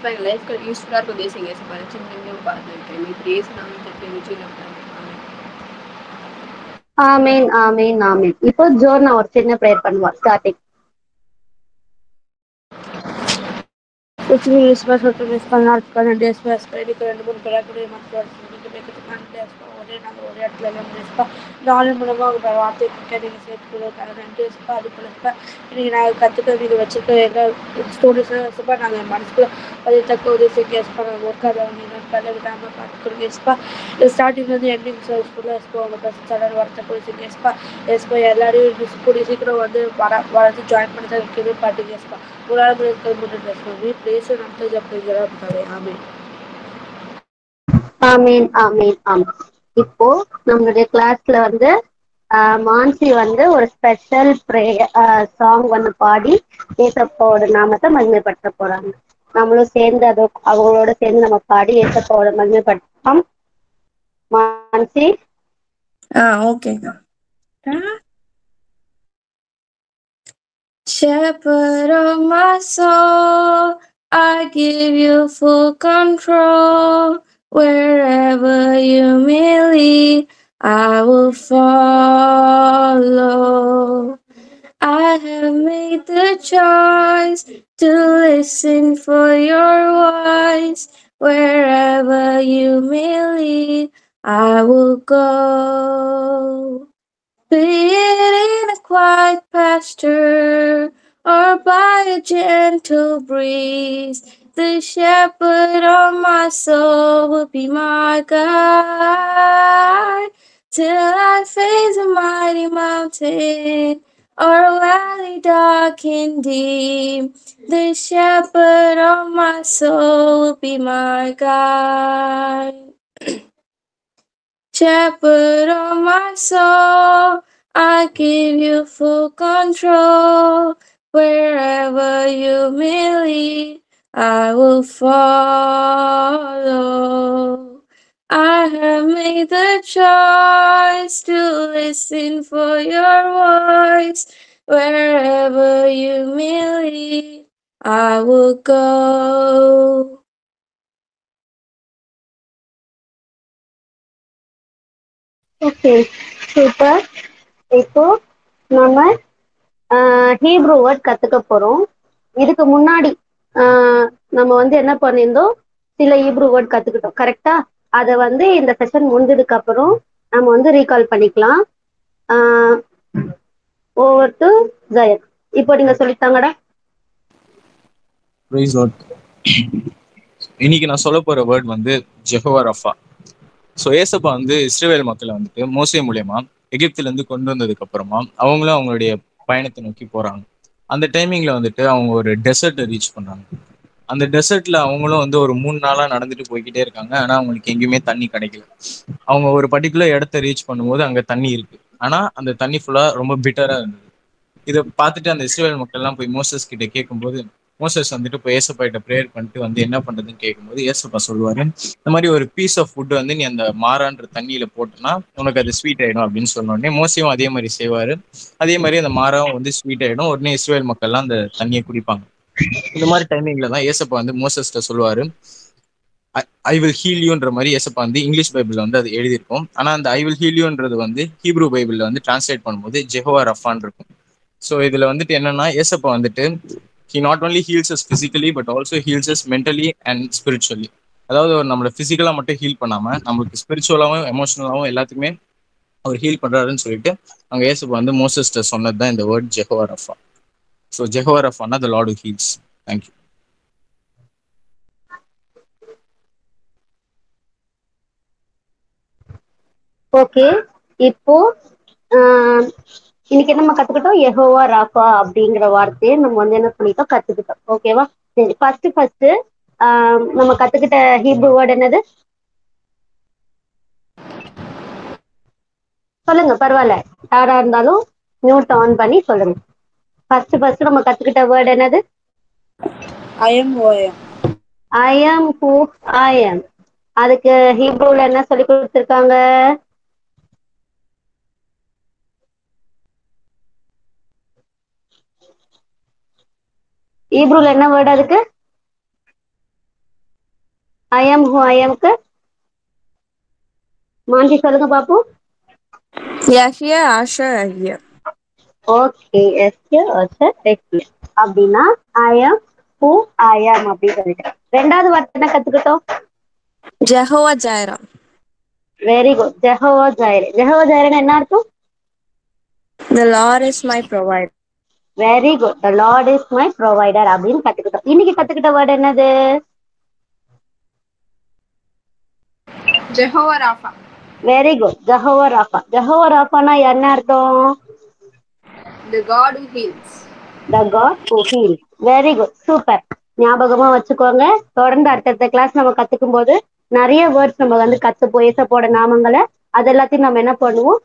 ஏசப்பா எங்கள் லைஃப்க்கு யூஸ்ஃபுல்லாக இருக்கும் தேசிங்க ஏசப்பா சின்ன பார்த்துருக்கேன் இப்படி ஏசுனாலும் தெரிஞ்சு ஆமீன் ஆமீன் ஆமீன். இப்போ ஜோர்னா ஒரு சின்ன ப்ரேயர் பண்ணுவா ஸ்டார்டிங். ஒரே இடத்துல நாலு மூலமாக உங்க வார்த்தை நீங்கள் சேர்த்துக்கிறதுக்காக நன்றி அது போல இன்னைக்கு நாங்கள் கற்றுக்க நீங்கள் வச்சுருக்க எல்லா ஸ்டோரிஸும் நாங்கள் மனசுக்குள்ள அது தக்க உதவி செய்ய நாங்கள் ஒர்க் நீங்கள் கல்ல விடாமல் பார்த்துக்கிறோங்க ஸ்டார்டிங்லேருந்து எண்டிங் சர்வீஸ் ஃபுல்லாக உங்கள் பசங்க வரத்த போய் செய்ய எல்லாரையும் கூடிய சீக்கிரம் வந்து வளர்த்து ஜாயின் பண்ணி தான் வைக்கவே பாட்டுங்க உங்களால் முன்னாடி பிளேஸ் நடத்தது அப்படிங்கிறாங்க ஆமே ஆமீன் ஆமீன் ஆமீன். இப்போ நம்மளுடைய கிளாஸ்ல வந்து மான்சி வந்து ஒரு ஸ்பெஷல் சாங் வந்து பாடி ஏசப்பாவோட நாமத்தை மகிமைப்படுத்த போறாங்க. நம்மளும் சேர்ந்து அவங்களோட சேர்ந்து நம்ம பாடி ஏசப்பாவோட மகிமைப்படுத்தலாம். மான்சி. ஓகேங்க. Shepherd of my soul, I give you full control. Wherever you may lead, I will follow. I have made the choice to listen for your voice. Wherever you may lead, I will go. Be it in a quiet pasture or by a gentle breeze, the shepherd of my soul will be my guide till I face a mighty mountain or a valley dark and deep. The shepherd of my soul will be my guide. Shepherd of my soul, I give you full control. Wherever you may lead, I will follow. I have made the choice to listen for your voice. Wherever you may lead, I will go. Okay, super. இப்போ நம்ம Hebrew word கத்துக்க போறோம். இதுக்கு முன்னாடி நம்ம வந்து என்ன பண்ணியிருந்தோம், சில ஹீப்ரூ வேர்ட் கத்துக்கிட்டோம் கரெக்டா. அதை வந்து இந்த செஷன் முடிஞ்சதுக்கு அப்புறம் நம்ம வந்து ரீகால் பண்ணிக்கலாம். Over to Jayan. இப்போ நீங்க சொல்லித்தாங்கடா. இன்னைக்கு நான் சொல்ல போற வேர்ட் வந்து ஜெஹோவா ரஃபா. ஸோ ஏசப்பா வந்து இஸ்ரேல் மக்களை வந்துட்டு மோசே மூலியமா எகிப்துல இருந்து கொண்டு வந்ததுக்கு அப்புறமா அவங்களும் அவங்களுடைய பயணத்தை நோக்கி போறாங்க. அந்த டைமிங்ல வந்துட்டு அவங்க ஒரு டெசர்ட்டை ரீச் பண்றாங்க. அந்த டெசர்ட்ல அவங்களும் வந்து ஒரு 3 நாளா நடந்துட்டு போய்கிட்டே இருக்காங்க. ஆனா அவங்களுக்கு எங்கேயுமே தண்ணி கிடைக்கல. அவங்க ஒரு பர்டிகுலர் இடத்த ரீச் பண்ணும்போது அங்க தண்ணி இருக்கு. ஆனா அந்த தண்ணி ஃபுல்லா ரொம்ப பிட்டரா இருந்தது. இதை பார்த்துட்டு அந்த இஸ்ரேல் மக்கள் எல்லாம் போய் மோசஸ் கிட்ட கேட்கும்போது மோசஸ் வந்துட்டு இப்போ ஏசப்பாட்ட ப்ரேயர் பண்ணிட்டு வந்து என்ன பண்றதுன்னு கேட்கும்போது ஏசப்பா சொல்லுவாரு, இந்த மாதிரி ஒரு பீஸ் ஆஃப் ஃபுட் வந்து நீ அந்த மாறான்ற தண்ணியில போட்டோன்னா உனக்கு அது ஸ்வீட் ஆயிடும் அப்படின்னு சொன்னோடனே மோசையும் அதே மாதிரி செய்வாரு. அதே மாதிரி அந்த மாறாவும் வந்து ஸ்வீட் ஆயிடும். உடனே இஸ்ரேல் மக்கள்லாம் அந்த தண்ணியை குடிப்பாங்க. இந்த மாதிரி டைமிங்ல தான் ஏசப்பா வந்து மோசஸ்ட சொல்லுவாரு, ஐ வில் ஹீல் யூன்ற மாதிரி ஏசப்பா வந்து இங்கிலீஷ் பைபிள்ல வந்து அது எழுதியிருக்கும். ஆனா அந்த ஐ வில் ஹீல் யூன்றது வந்து ஹீப்ரூ பைபிள்ல வந்து டிரான்ஸ்லேட் பண்ணும்போது ஜெஹோவா ரஃபான் இருக்கும். ஸோ இதுல வந்துட்டு என்னன்னா ஏசப்பா வந்துட்டு he not only heals us physically but also heals us mentally and spiritually. அதாவது அவர் நம்மளை பிசிக்கலா மட்டும் ஹீல் பண்ணாம நம்மளுக்கு ஸ்பிரிச்சுவலாவும் எமோஷனலாவும் எல்லாத்துக்குமே அவர் ஹீல் பண்றாருன்னு சொல்லிட்டு அங்க ஏசப்பா வந்து மோசஸ்ட சொன்னது தான் இந்த word Jehovah Rapha. So Jehovah ரஃபானா the Lord who heals. Thank you. Okay, இப்போ இன்னைக்கு நம்ம கத்துக்கிட்டோம் யெகோவா ராஃபா அப்படிங்கிற வார்த்தையை நம்ம வந்து என்ன பண்ணிட்டோம் கத்துக்கிட்டோம். ஓகேவா? சரி, ஃபர்ஸ்ட் நம்ம கத்துக்கிட்ட ஹீப்ரூ வேர்ட் என்னது சொல்லுங்க. பரவாயில்ல, யாரா இருந்தாலும் மியூட் ஆன் பண்ணி சொல்லுங்க. ஃபர்ஸ்ட் நம்ம கத்துக்கிட்ட வேர்ட் என்னது? I am who I am. I am who I am. அதுக்கு ஹீப்ரூல என்ன சொல்லி கொடுத்திருக்காங்க? ஹீப்ரூல என்ன வேர்ட் அதுக்கு? ஐ எம் ஹூ ஐ எம்க்கு மாஞ்சி சொல்லுங்க பாப்போம். Yeah, here, Asher, here. Okay, எஸ்கே அப்படின்னா I am who I am அப்படின்னு சொல்லிட்டு. ரெண்டாவது வார்த்தை என்ன கத்துக்கிட்டோம்? Jehovah Jireh. Very good. Jehovah Jireh. Jehovah ஜைரேன்னு என்ன அர்த்தம்? The Lord is my provider. Very good. The Lord is my provider அப்படின்னு கத்துக்கிட்டோம். இன்னைக்கு கத்துக்கிட்ட வேர்டு என்னது? Jehovah Rapha. Very good. Jehovah Rapha. Jehovah ராஃபானா என்ன அர்த்தம்? The God who heals. The God who heals. Very good, super. ஞாபகமா வச்சுக்கோங்க. தொடர்ந்து அடுத்தடுத்த கிளாஸ் நம்ம கத்துக்கும் போது நிறைய வேர்ட்ஸ் நம்ம வந்து கத்துப்போம். ஏசப்போட நாமங்களை அது எல்லாத்தையும் நம்ம என்ன பண்ணுவோம்,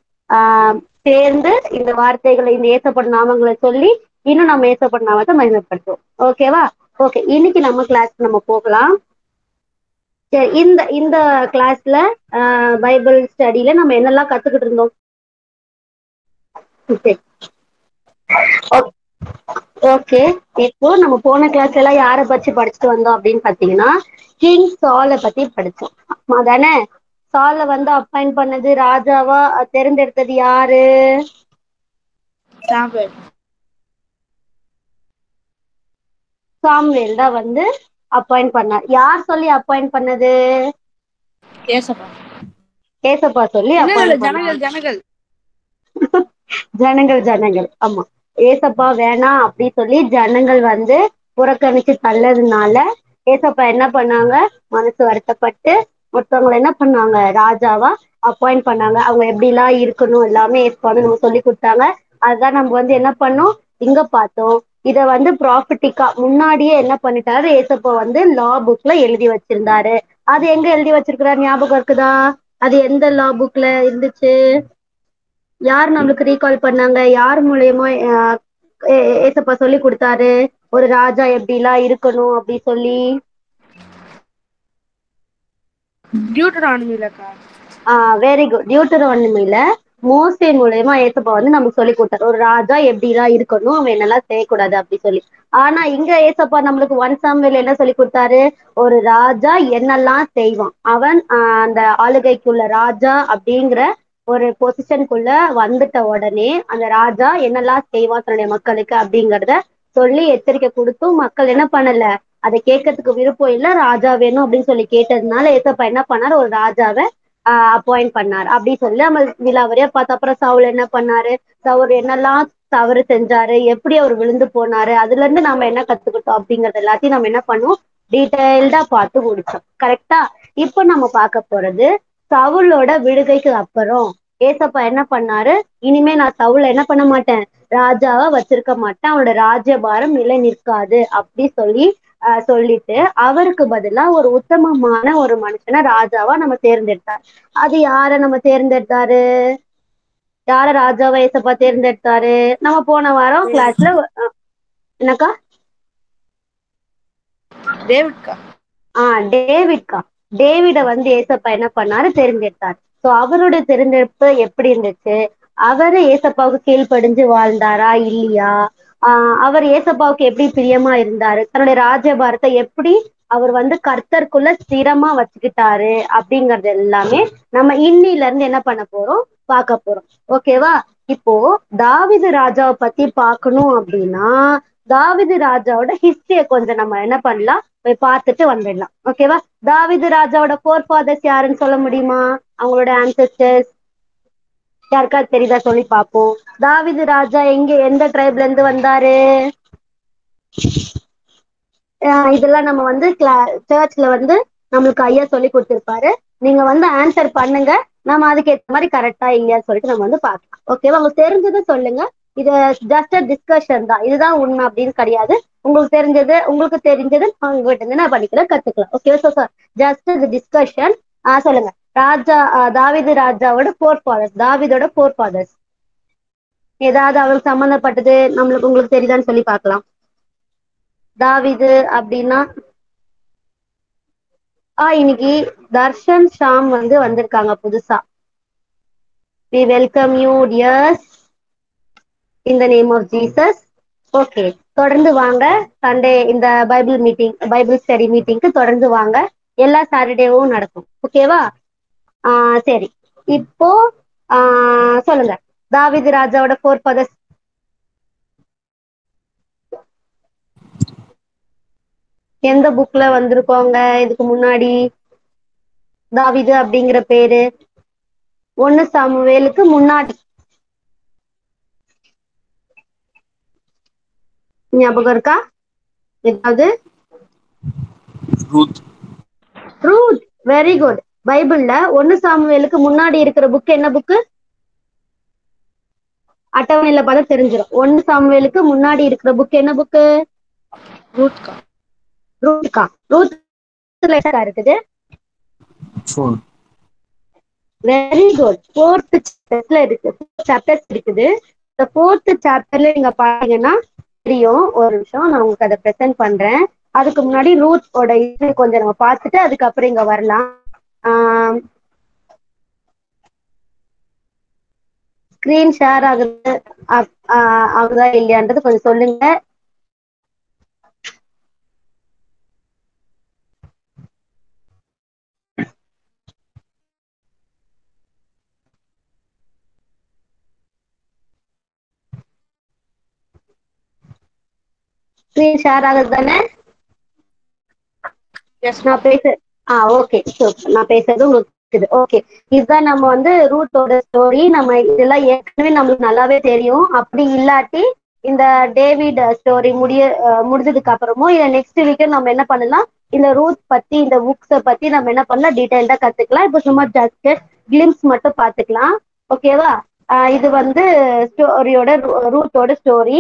சேர்ந்து இந்த வார்த்தைகளை, இந்த ஏசப்போட நாமங்களை சொல்லி இன்னும் நம்ம ஏசப்போட நாமத்தை மகிமைப்படுத்துவோம். ஓகேவா? ஓகே, இன்னைக்கு நம்ம கிளாஸ் நம்ம போகலாம். சரி, இந்த இந்த கிளாஸ்ல பைபிள் ஸ்டடியில நம்ம என்னெல்லாம் கத்துக்கிட்டு இருந்தோம்? ஓகே, இப்போ நம்ம போன கிளாஸ் எல்லாம் யாரை பத்தி படிச்சுட்டு வந்தோம் அப்படின்னு பாத்தீங்கன்னா, கிங் சாலை பத்தி படிச்சோம். அதானே? சாலை வந்து அப்பாயிண்ட் பண்ணது, ராஜாவா தேர்ந்தெடுத்தது யாரு? சாமுவேல். சாமுவேல் தான் வந்து அப்பாயிண்ட் பண்ணார். யார் சொல்லி அப்பாயிண்ட் பண்ணது? ஏசப்பா. ஏசப்பா சொல்லி அப்பாயிண்ட் பண்ணார். ஜனங்கள். ஜனங்கள். ஆமா, ஏசப்பா வேணாம் அப்படி சொல்லி ஜனங்கள் வந்து புறக்கணிச்சு தள்ளதுனால ஏசப்பா என்ன பண்ணாங்க, மனசு வருத்தப்பட்டு ஒருத்தவங்களை என்ன பண்ணாங்க, ராஜாவா அப்பாயிண்ட் பண்ணாங்க. அவங்க எப்படி எல்லாம் இருக்கணும் எல்லாமே ஏசப்பா நம்ம சொல்லி கொடுத்தாங்க. அதுதான் நம்ம வந்து என்ன பண்ணோம், இங்க பார்த்தோம். இத வந்து ப்ராஃபிட்டிக்கா முன்னாடியே என்ன பண்ணிட்டாரு, ஏசப்பா வந்து லா புக்ல எழுதி வச்சிருந்தாரு. அது எங்க எழுதி வச்சிருக்கிறாரு ஞாபகம் இருக்குதா? அது எந்த லா புக்ல இருந்துச்சு? யார் நம்மளுக்கு ரீகால் பண்ணாங்க? யார் மூலியமா ஏசப்பா சொல்லி கொடுத்தாரு ஒரு ராஜா எப்படி எல்லாம் இருக்கணும் அப்படி சொல்லி? டியூட்டரானமிலக்கா. Very good. டியூட்டரானமில மோசே மூலியமா ஏசப்பா வந்து நமக்கு சொல்லி கொடுத்தாரு ஒரு ராஜா எப்படி எல்லாம் இருக்கணும், அவன் என்னெல்லாம் செய்யக்கூடாது அப்படி சொல்லி. ஆனா இங்க ஏசப்பா நம்மளுக்கு 1 சாமுவேல் என்ன சொல்லி கொடுத்தாரு? ஒரு ராஜா என்னெல்லாம் செய்வான், அவன் அந்த ஆளுகைக்குள்ள ராஜா அப்படிங்கிற ஒரு பொசிஷனுக்குள்ள வந்துட்ட உடனே அந்த ராஜா என்னெல்லாம் செய்வான் தன்னுடைய மக்களுக்கு அப்படிங்கறத சொல்லி எச்சரிக்கை கொடுத்தும் மக்கள் என்ன பண்ணல, அதை கேட்கறதுக்கு விருப்பம் இல்ல, ராஜா வேணும் அப்படின்னு சொல்லி கேட்டதுனால ஏசப்பா என்ன பண்ணாரு, ஒரு ராஜாவை அப்பாயிண்ட் பண்ணாரு அப்படி சொல்லி நம்ம விலாவரியா பார்த்த. அப்புறம் சவுல் என்ன பண்ணாரு, சவுல் என்னெல்லாம் தவறு செஞ்சாரு, எப்படி அவர் விழுந்து போனாரு, அதுல இருந்து நாம என்ன கத்துக்கிட்டோம் அப்படிங்கறது எல்லாத்தையும் நம்ம என்ன பண்ணுவோம், டீடைல்டா பார்த்து முடிச்சோம். கரெக்டா? இப்ப நம்ம பார்க்க போறது சவுலோட விடுகைக்கு அப்புறம் ஏசப்பா என்ன பண்ணாரு, இனிமே நான் சவுல என்ன பண்ண மாட்டேன், ராஜாவா வச்சிருக்க மாட்டேன், அவனோட ராஜ்யபாரம் நிலை நிற்காது அப்படி சொல்லி சொல்லிட்டு அவருக்கு பதிலா ஒரு உத்தமமான ஒரு மனுஷனை ராஜாவா நம்ம தேர்ந்தெடுத்தார். அது யார நம்ம தேர்ந்தெடுத்தாரு? யார ராஜாவா ஏசப்பா தேர்ந்தெடுத்தாரு? நம்ம போன வாரம் கிளாஸ்ல என்னக்கா? டேவிட்கா. டேவிட்கா. டேவிட வந்து ஏசப்பா என்ன பண்ணாரு, தேர்ந்தெடுத்தார். சோ அவருடைய தேர்ந்தெடுப்பு எப்படி இருந்துச்சு? அவரு ஏசப்பாவுக்கு கீழ்ப்படிஞ்சு வாழ்ந்தாரா இல்லையா? அவர் ஏசப்பாவுக்கு எப்படி பிரியமா இருந்தாரு, தன்னுடைய ராஜ்யபாரத்தை எப்படி அவர் வந்து கர்த்தருக்குள்ள ஸ்திரமா வச்சுக்கிட்டாரு அப்படிங்கறது எல்லாமே நம்ம இன்னில இருந்து என்ன பண்ண போறோம், பார்க்க போறோம். ஓகேவா? இப்போ தாவீது ராஜாவை பத்தி பார்க்கணும் அப்படின்னா தாவீது ராஜாவோட ஹிஸ்டரிய கொஞ்சம் நம்ம என்ன பண்ணலாம், போய் பார்த்துட்டு வந்துடலாம். ஓகேவா? தாவீது ராஜாவோட ஃபோர் ஃபாதர்ஸ் யாருன்னு சொல்ல முடியுமா? அவங்களோட ஆன்செஸ்டர்ஸ் யாருக்காவது தெரியுதா? சொல்லி பார்ப்போம். தாவீது ராஜா எந்த ட்ரைப்ல இருந்து வந்தாரு? இதெல்லாம் நம்ம வந்து சர்ச்ல வந்து நம்மளுக்கு ஐயா சொல்லி கொடுத்திருப்பாரு. நீங்க வந்து ஆன்சர் பண்ணுங்க, நம்ம அதுக்கு ஏற்ற மாதிரி கரெக்டா இல்லையான்னு சொல்லிட்டு நம்ம வந்து பார்க்கலாம். ஓகேவா? உங்களுக்கு தெரிஞ்சது சொல்லுங்க. இது ஜஸ்ட் டிஸ்கஷன் தான், இதுதான் உண்மை அப்படின்னு கிடையாது. உங்களுக்கு தெரிஞ்சது உங்ககிட்ட இருந்து நான் பண்ணிக்கலாம், கத்துக்கலாம். Okay, just discussion. சொல்லுங்க. ராஜா தாவீது ராஜாவோட ஃபோர் ஃபாதர்ஸ், தாவீதோட ஃபோர் ஃபாதர்ஸ் ஏதாவது அவருக்கு சம்பந்தப்பட்டது உங்களுக்கு தெரியுதான்னு சொல்லி பார்க்கலாம். தாவீது அப்படின்னா இன்னைக்கு தர்ஷன் ஷாம் வந்து வந்திருக்காங்க புதுசா. we welcome you dears in the name of Jesus. Okay, தொடர்ந்து வாங்க. சண்டே இந்த பைபிள் ஸ்டடி மீட்டிங்க்கு தொடர்ந்து வாங்க. எல்லா சாட்டர்டேவும் நடக்கும். ஓகேவா? சரி. இப்போ சொல்லுங்க, தாவீது ராஜாவோட ஃபோர் ஃபாதர்ஸ் எந்த புக்ல வந்திருக்கோங்க இதுக்கு முன்னாடி? தாவீது அப்படிங்கிற பேரு 1 சாமுவேலுக்கு முன்னாடி ஞாபகம் இருக்கா ஏதாவது? ரூத். Ruth, very good. பைபிள்ல 1 சாமுவேலுக்கு முன்னாடி இருக்கிற புக் என்ன புக்கு? அட்டவணையில பார்த்தா தெரிஞ்சிடும். 1 சாமுவேலுக்கு முன்னாடி இருக்கிற புக் என்ன புக்கு? ரூத்கா. ரூத்கா. ரூத்ல இருக்குது வெரி குட். 4th சாப்டர்ல இருக்கு. 4 சாப்டர்ஸ் இருக்குது. இந்த 4th சாப்டர்ல நீங்க பாத்தீங்கன்னா தெரியும். ஒரு நிமிஷம் நான் உங்களுக்கு அதை ப்ரெசென்ட் பண்றேன். அதுக்கு முன்னாடி ரூத்தோட ஹிஸ்டரி கொஞ்சம் நம்ம பார்த்துட்டு அதுக்கப்புறம் இங்க வரலாம். ஸ்கிரீன் ஷேர் ஆகுது ஆகுதா இல்லையான்றது கொஞ்சம் சொல்லுங்க. ஸ்கிரீன் ஷேர் ஆகுது தானே? நான் பேச ஓகே, நான் பேசுறது உங்களுக்கு ஓகே. இதுதான் நம்ம வந்து ரூத்தோட ஸ்டோரி. நம்ம இதெல்லாம் ஏற்கனவே நம்மளுக்கு நல்லாவே தெரியும். அப்படி இல்லாட்டி இந்த டேவிட் ஸ்டோரி முடிஞ்சதுக்கு அப்புறமும் இல்ல நெக்ஸ்ட் வீக் நம்ம என்ன பண்ணலாம், இந்த ரூத் பத்தி இந்த புக்ஸ பத்தி நம்ம என்ன பண்ணலாம், டீடைல்டா கத்துக்கலாம். இப்போ சும்மா ஜஸ்ட் கிளிம்ஸ் மட்டும் பாத்துக்கலாம். ஓகேவா? இது வந்து ரூத்தோட ஸ்டோரி.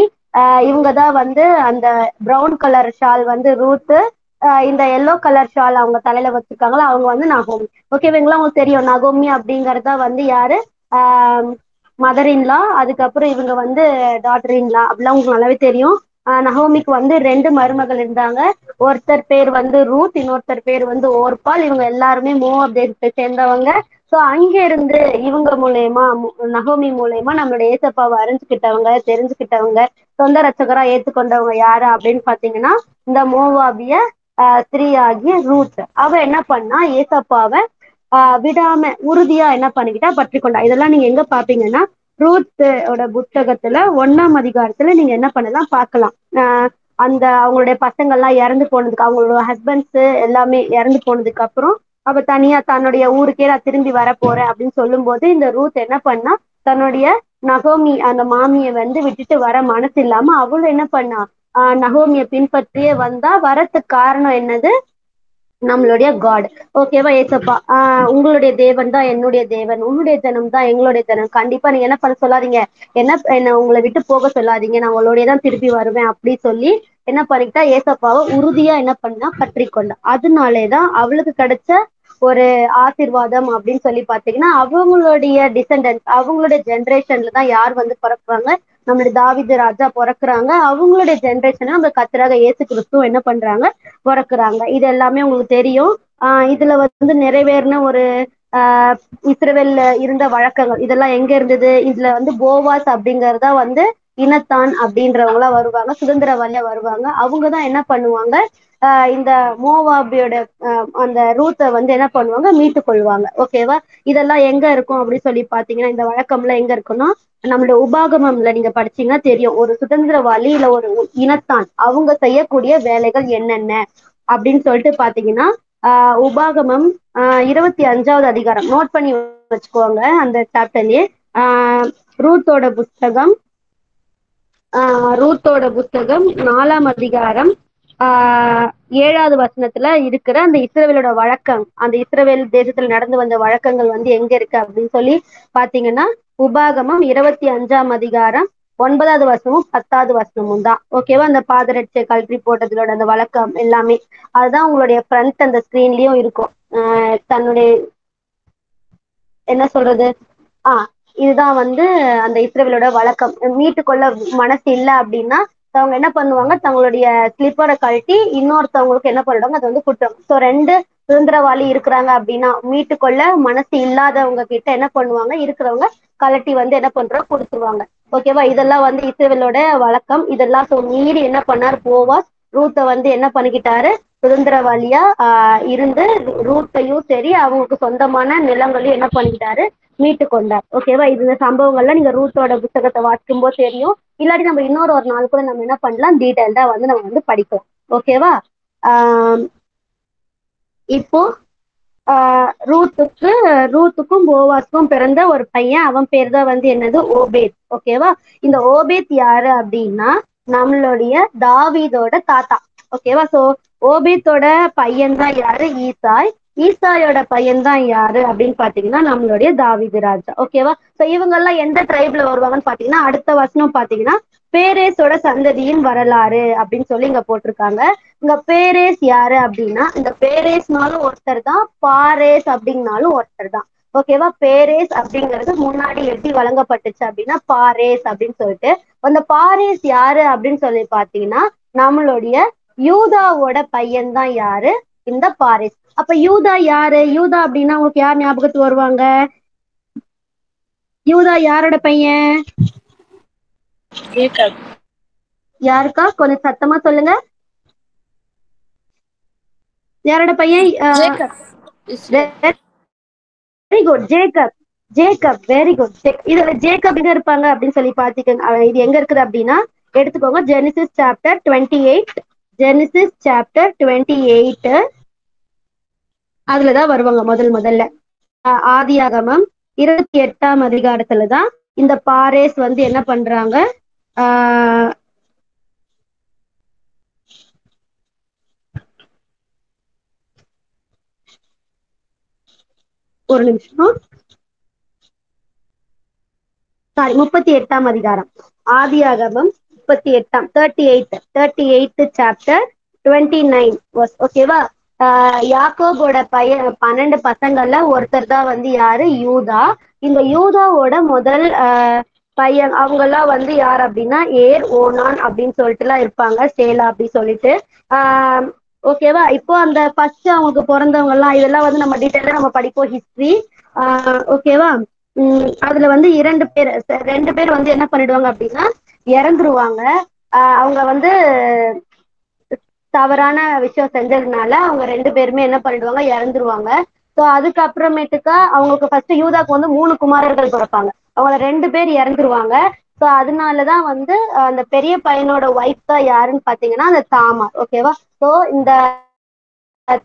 இவங்க தான் வந்து அந்த பிரவுன் கலர் ஷால் வந்து ரூத், இந்த எல்லோ கலர் ஷால் அவங்க தலையில வச்சிருக்காங்களா அவங்க வந்து நகோமி. ஓகேங்களா? உங்களுக்கு தெரியும் நகோமி அப்படிங்கறத வந்து யாரு, மதர் இன்லா. அதுக்கப்புறம் இவங்க வந்து டாட்டர் இன்லா. அப்படிலாம் உங்களுக்கு நல்லாவே தெரியும். நகோமிக்கு வந்து 2 மருமகள் இருந்தாங்க. ஒருத்தர் பேர் வந்து ரூத், இன்னொருத்தர் பேர் வந்து ஓர்பால். இவங்க எல்லாருமே மோவாப் தேசத்தை சேர்ந்தவங்க. சோ அங்க இருந்து இவங்க மூலயமா, நகோமி மூலயமா நம்மளுடைய ஏசப்பாவை அறிஞ்சுக்கிட்டவங்க, தெரிஞ்சுக்கிட்டவங்க, சொந்த ரட்சகரா ஏத்துக்கொண்டவங்க யாரு அப்படின்னு பாத்தீங்கன்னா இந்த மோவாபிய ஸ்திரீ ஆகிய ரூத். அவ என்ன பண்ணா, ஏசப்பாவை விடாம உறுதியா என்ன பண்ணிக்கிட்டா, பற்றி கொண்டா. இதெல்லாம் நீங்க எங்க பாப்பீங்கன்னா ரூத்தோட புத்தகத்துல 1ஆம் அதிகாரத்துல நீங்க என்ன பண்ணலாம் பார்க்கலாம். அந்த அவங்களுடைய பசங்க எல்லாம் இறந்து போனதுக்கு, அவங்களோட ஹஸ்பண்ட்ஸ் எல்லாமே இறந்து போனதுக்கு அப்புறம் அவ தனியா தன்னுடைய ஊருக்கே நான் திரும்பி வர போறேன் அப்படின்னு சொல்லும் போது இந்த ரூத் என்ன பண்ணா, தன்னுடைய நகோமி அந்த மாமிய வந்து விட்டுட்டு வர மனசு இல்லாம அவளும் என்ன பண்ணா, நகோமிய பின்பற்றியே வந்தா. வரத்துக்கு காரணம் என்னது, நம்மளுடைய காட். ஓகேவா? ஏசப்பா உங்களுடைய தேவன் தான் என்னுடைய தேவன், உன்னுடைய ஜனம் தான் எங்களுடைய ஜனம். கண்டிப்பா நீங்க என்ன பண்ண சொல்லாதீங்க, என்ன உங்களை விட்டு போக சொல்லாதீங்க, நான் உங்களுடைய தான் திருப்பி வருவேன் அப்படி சொல்லி என்ன பண்ணிக்கிட்டா, ஏசப்பாவை உறுதியா என்ன பண்ணா, பற்றி கொண்டா. அதனாலேதான் அவளுக்கு கிடைச்ச ஒரு ஆசீர்வாதம் அப்படின்னு சொல்லி பாத்தீங்கன்னா, அவங்களுடைய டிசெண்டன்ஸ், அவங்களுடைய ஜென்ரேஷன்ல தான் யார் வந்து பிறப்பாங்க, நம்மளுடைய தாவீது ராஜா பிறக்குறாங்க. அவங்களுடைய ஜென்ரேஷனை நம்ம கர்த்தராக இயேசு கிறிஸ்துவ என்ன பண்றாங்க, பிறக்குறாங்க. இது எல்லாமே உங்களுக்கு தெரியும். இதுல வந்து நிறைவேறின ஒரு இஸ்ரவேல்ல இருந்த வழக்கங்கள் இதெல்லாம் எங்க இருந்தது, இதுல வந்து போவாஸ் அப்படிங்கறதா வந்து இனத்தான் அப்படின்றவங்களா வருவாங்க, சுதந்திரவாளியா வருவாங்க. அவங்கதான் என்ன பண்ணுவாங்க, இந்த மோவாபியோட அந்த ரூத்தை வந்து என்ன பண்ணுவாங்க, மீட்டு கொள்வாங்க. ஓகேவா? இதெல்லாம் எங்க இருக்கும் அப்படின்னு சொல்லி பாத்தீங்கன்னா, இந்த வழக்கம்லாம் எங்க இருக்குன்னா நம்மளோட உபாகமம்ல நீங்க படிச்சீங்கன்னா தெரியும். ஒரு சுதந்திரவாளி இல்ல ஒரு இனத்தான் அவங்க செய்யக்கூடிய வேலைகள் என்னென்ன அப்படின்னு சொல்லிட்டு பாத்தீங்கன்னா, உபாகமம் 25வது அதிகாரம் நோட் பண்ணி வச்சுக்கோங்க. அந்த சாப்டர்லயே ரூத்தோட புஸ்தகம், ரூத்தோட புஸ்தகம் 4ஆம் அதிகாரம் 7வது வசனத்துல இருக்கிற அந்த இஸ்ரவேலோட வழக்கம், அந்த இஸ்ரவேல் தேசத்துல நடந்து வந்த வழக்கங்கள் வந்து எங்க இருக்கு அப்படின்னு சொல்லி பாத்தீங்கன்னா, உபாகமம் 25ஆம் அதிகாரம் 9வது வசனமும் 10வது வசனமும் தான். ஓகேவா? அந்த பாதரட்சை கல்வி போட்டதோட அந்த வழக்கம் எல்லாமே அதுதான் உங்களுடைய ஃப்ரண்ட் அந்த ஸ்கிரீன்லயும் இருக்கும். தன்னுடைய என்ன சொல்றது, இதுதான் வந்து அந்த இஸ்ரவேலோட வழக்கம். மீட்டுக்கொள்ள மனசு இல்லை அப்படின்னா அவங்க என்ன பண்ணுவாங்க, தங்களுடைய ஸ்லிப்பரை கழட்டி இன்னொருத்தவங்களுக்கு என்ன பண்ணிடுவாங்க, அது வந்து கொடுத்துருவாங்க. ஸோ 2 சுதந்திரவாளி இருக்கிறாங்க அப்படின்னா மீட்டுக்கொள்ள மனசு இல்லாதவங்க கிட்ட என்ன பண்ணுவாங்க, இருக்கிறவங்க கழட்டி வந்து என்ன பண்றோம், கொடுத்துருவாங்க. ஓகேவா? இதெல்லாம் வந்து இஸ்ரவேலோட வழக்கம். இதெல்லாம் மீறி என்ன பண்ணாரு, போவாஸ் ரூத்தை வந்து என்ன பண்ணிக்கிட்டாரு, சுதந்திரவாளியா இருந்து ரூட்டையும் சரி அவங்களுக்கு சொந்தமான நிலங்களையும் என்ன பண்ணிட்டாரு, மீட்டு கொண்டார். ஓகேவா? இந்த சம்பவங்கள்லாம் நீங்க ரூட்டோட புத்தகத்தை வாசிக்கும் போது தெரியும். இல்லாட்டி நம்ம இன்னொரு ஒரு நாள் கூட நம்ம என்ன பண்ணலாம், டீடைல்டா வந்து நம்ம வந்து படிக்கலாம். ஓகேவா? இப்போ ரூத்துக்கும் போவாஸ்க்கும் பிறந்த ஒரு பையன், அவன் பேர் தான் வந்து என்னது, ஓபேத். ஓகேவா? இந்த ஓபேத் யாரு அப்படின்னா நம்மளுடைய தாவீதோட தாத்தா. ஓகேவா? சோ ஓபேத்தோட பையன் தான் யாரு, ஈசாய். ஈசாயோட பையன் தான் யாரு அப்படின்னு பாத்தீங்கன்னா நம்மளுடைய தாவீது ராஜா. ஓகேவா? சோ இவங்க எல்லாம் எந்த ட்ரைப்ல வருவாங்கன்னு பாத்தீங்கன்னா, அடுத்த வசனம் பாத்தீங்கன்னா பேரேஸோட சந்ததியின் வரலாறு அப்படின்னு சொல்லி இங்க போட்டிருக்காங்க. இங்க பேரேஸ் யாரு அப்படின்னா, இந்த பேரேஸ்னாலும் ஒருத்தர் தான், பாரேஸ் அப்படின்னாலும் ஒருத்தர் தான். ஓகேவா? பேரேஸ் அப்படிங்கிறது முன்னாடி எப்படி வழங்கப்பட்டுச்சு அப்படின்னா பாரேஸ் அப்படின்னு சொல்லிட்டு, அந்த பாரேஸ் யாரு அப்படின்னு சொல்லி பாத்தீங்கன்னா நம்மளுடைய யூதாவோட பையன் தான் யாரு, இந்த பாரேஸ். அப்ப யூதா யாரு? யூதா அப்படின்னா உங்களுக்கு யார் ஞாபகத்துக்கு வருவாங்க? யூதா யாரோட பையன்? யாருக்கா? கொஞ்சம் சத்தமா சொல்லுங்க. யாரோட பையன்? Very good, Jacob. Jacob, very good. இதுல ஜேக்கப் எங்க இருப்பாங்க அப்படின்னு சொல்லி பாத்துக்கோங்க. இது எங்க இருக்குது அப்படின்னா எடுத்துக்கோங்க, ஜெனிசிஸ் சாப்டர் 28. ஜெனிசிஸ் சாப்டர் 28 அதுலதான் வருவாங்க முதல்ல. ஆதியாகமம் 28ஆம் அதிகாரத்துலதான் இந்த பாரேஸ் வந்து என்ன பண்றாங்க, ஒரு நிமிஷம், சாரி 38ஆம் அதிகாரம், ஆதியாகமம் 38 சாப்டர் 29 verse. ஓகேவா? யாக்கோபோட பையன் 12 பசங்கள்ல ஒருத்தர் தான் வந்து யாரு, யூதா. இந்த யூதாவோட முதல் பையன் அவங்க எல்லாம் வந்து யார் அப்படின்னா ஏர், ஓனான் அப்படின்னு சொல்லிட்டு எல்லாம் இருப்பாங்க, சேலா அப்படி சொல்லிட்டு. ஓகேவா? இப்போ அந்த ஃபர்ஸ்ட் அவங்களுக்கு பிறந்தவங்க எல்லாம் இதெல்லாம் வந்து நம்ம டீட்டெயிலா நம்ம படிப்போம், ஹிஸ்டரி. ஓகேவா? அதுல வந்து 2 பேர் வந்து என்ன பண்ணிடுவாங்க அப்படின்னா இறந்துருவாங்க. அவங்க வந்து தவறான விஷயம் செஞ்சதுனால அவங்க 2 பேருமே என்ன பண்ணிடுவாங்க, இறந்துருவாங்க. ஸோ அதுக்கப்புறமேட்டுக்கா அவங்களுக்கு ஃபர்ஸ்ட் யூதாக்கு வந்து 3 குமாரர்கள் பிறப்பாங்க. அவங்க 2 பேர் இறந்துருவாங்க. ஸோ அதனாலதான் வந்து அந்த பெரிய பையனோட ஒய்ஃப் தான் யாருன்னு பாத்தீங்கன்னா அந்த தாமார். ஓகேவா? ஸோ இந்த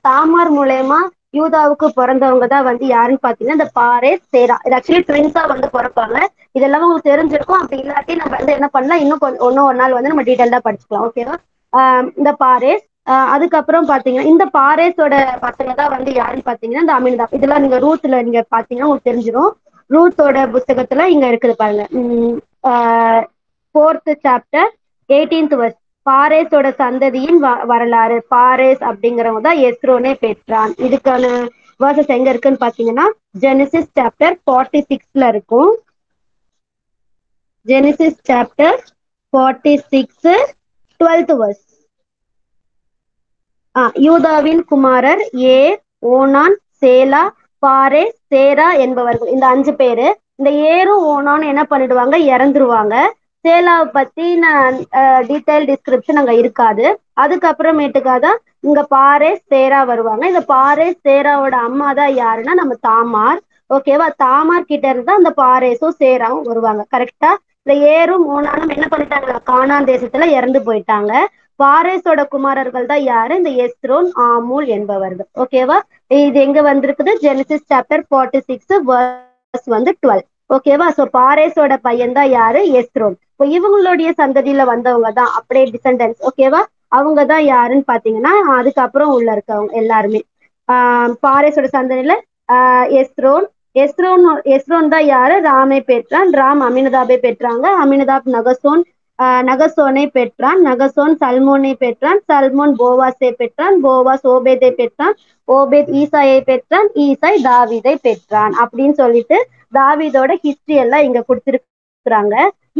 தாமார் மூலயமா யூதாவுக்கு பிறந்தவங்க தான் வந்து யாருன்னு பாத்தீங்கன்னா இந்த பாரேஸ், சேரா. இது ஆக்சுவலி ட்வின்ஸா வந்து பிறப்பாங்க. இதெல்லாம் உங்களுக்கு தெரிஞ்சிருக்கும். அப்படி இல்லாட்டி நம்ம வந்து என்ன பண்ணலாம், இன்னும் ஒரு நாள் வந்து நம்ம டீட்டெயிலா படிச்சுக்கலாம். ஓகேவா? இந்த பாரேஸ், அதுக்கப்புறம் பாத்தீங்கன்னா இந்த பாரேஸோட பசங்க தான் வந்து யாருன்னு பாத்தீங்கன்னா இந்த அமினதாப். இதெல்லாம் நீங்க ரூத்ல நீங்க பாத்தீங்கன்னா உங்களுக்கு தெரிஞ்சிடும். ரூத்தோட புத்தகத்துல இங்க இருக்குது பாருங்க, 4th சாப்டர் 18th verse. பாரேஸோட சந்ததியின் வரலாறு. பாரேஸ் அப்படிங்கிறவங்க தான் எஸ்ரோனே பெற்றான். இதுக்கான வேர்சஸ் எங்க இருக்குன்னு பாத்தீங்கன்னா ஜெனிசிஸ் சாப்டர் 46ல இருக்கும். Genesis chapter 46 12th verse. யூதாவின் குமாரர் ஏர், ஓனான், சேலா, பாரேஸ், சேரா என்பவர்கள். இந்த 5 பேரு. இந்த ஏரும் ஓனான்னு என்ன பண்ணிடுவாங்க, இறந்துருவாங்க. சேலாவை பத்தின டீடைல் டிஸ்கிரிப்ஷன் அங்க இருக்காது. அதுக்கப்புறமேட்டுக்காக தான் இங்க பாரேஸ், சேரா வருவாங்க. இந்த பாரேஸ், சேராவோட அம்மா தான் யாருன்னா நம்ம தாமார். ஓகேவா? தாமார் கிட்ட இருந்தா அந்த பாரேஸும் சேராவும் வருவாங்க. கரெக்டா? இந்த ஏரும் ஓனானும் என்ன பண்ணிட்டாங்க, கானான் தேசத்துல இறந்து போயிட்டாங்க. பாரேஸோட குமாரர்கள் தான் யாரு, இந்த எஸ்ரோன், ஆமூல் என்பவர்கள். ஓகேவா? இது எங்க வந்திருக்குது, ஜெனிசிஸ் சாப்டர் 46 verse வந்து 12. ஓகேவா? சோ பாரேஸோட பையன் தான் யாரு, எஸ்ரோன். இப்போ இவங்களுடைய சந்ததியில வந்தவங்க தான் அப்படியே டிசெண்டன்ஸ். ஓகேவா? அவங்க தான் யாருன்னு பாத்தீங்கன்னா அதுக்கப்புறம் உள்ள இருக்கவங்க எல்லாருமே. பாரேஸோட சந்ததியில எஸ்ரோன். எஸ்ரோன் தான் யாரு, ராமை பெற்றான். ராம் அமினதாபை பெற்றாங்க. அமினதாப் நகசோன், நகசோனை பெற்றான். நகசோன் சல்மோனை பெற்றான். சல்மோன் போவாஸை பெற்றான். போவாஸ் ஓபேதை பெற்றான். ஓபேத் ஈசாயை பெற்றான். ஈசாய் தாவீதை பெற்றான். அப்படின்னு சொல்லிட்டு தாவீதோட ஹிஸ்டரி எல்லாம் இங்க கொடுத்திருக்கிறாங்க.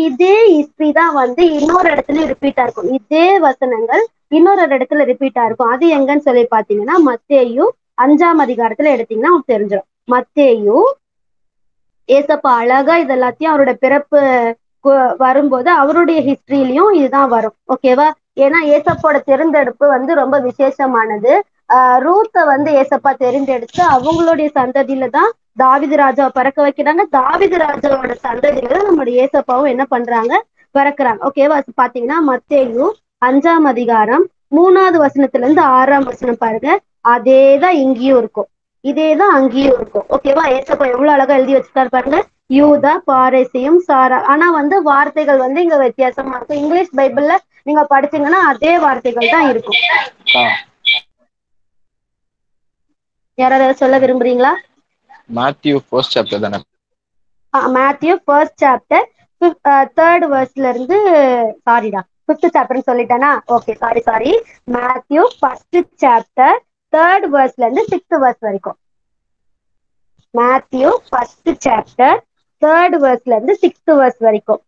இதே ஹிஸ்டரி தான் வந்து இன்னொரு இடத்துல ரிப்பீட்டா இருக்கும். இதே வசனங்கள் இன்னொரு இடத்துல ரிப்பீட்டா இருக்கும். அது எங்கன்னு சொல்லி பாத்தீங்கன்னா மத்தேயு 5ஆம் அதிகாரத்துல எடுத்தீங்கன்னா உங்களுக்கு தெரிஞ்சிடும். மத்தேயு ஏசப்பா அழகா இது எல்லாத்தையும் அவரோட பிறப்பு வரும்போது அவருடைய ஹிஸ்டரியிலையும் இதுதான் வரும். ஓகேவா? ஏன்னா ஏசப்போட தேர்ந்தெடுப்பு வந்து ரொம்ப விசேஷமானது. ரூத்தை வந்து ஏசப்பா தெரிந்தெடுத்து அவங்களுடைய சந்ததியில தான் தாவீது ராஜாவை பிறக்க வைக்கிறாங்க. தாவீது ராஜாவோட சந்ததியில தான் நம்மளுடைய ஏசப்பாவும் என்ன பண்றாங்க, பிறக்குறாங்க. ஓகேவா? பாத்தீங்கன்னா மத்தேயு 5ஆம் அதிகாரம் 3வது வசனத்துல இருந்து 6ஆம் வசனம் பாருங்க. அதேதான் இங்கேயும் இருக்கும், இதேதான் அங்கேயும் இருக்கும். ஓகேவா? ஏசப்பா எவ்வளவு அழகா எழுதி வச்சிருக்காரு பாருங்க. யூதா, பாரேசியும், சாரா. ஆனா வந்து வார்த்தைகள் வந்து இங்க வித்தியாசமா இருக்கும். இங்கிலீஷ் பைபிள்ல நீங்க படிச்சீங்கன்னா அதே வார்த்தைகள் தான் இருக்கும். யாராவது சொல்ல விரும்புறீங்களா? மேத்யூ ஃபர்ஸ்ட் சாப்டர் தானே? மேத்யூ ஃபர்ஸ்ட் சாப்டர் 3rd வெர்ஸ்ல இருந்து, சாரிடா 5th சாப்டர்னு சொல்லிட்டேனா? Okay, sorry. Matthew first chapter 3rd வெர்ஸ்ல இருந்து 6th வெர்ஸ் வரைக்கும். மேத்யூ ஃபர்ஸ்ட் சாப்டர் 3rd வெர்ஸ்ல இருந்து 6th வெர்ஸ் வரைக்கும்.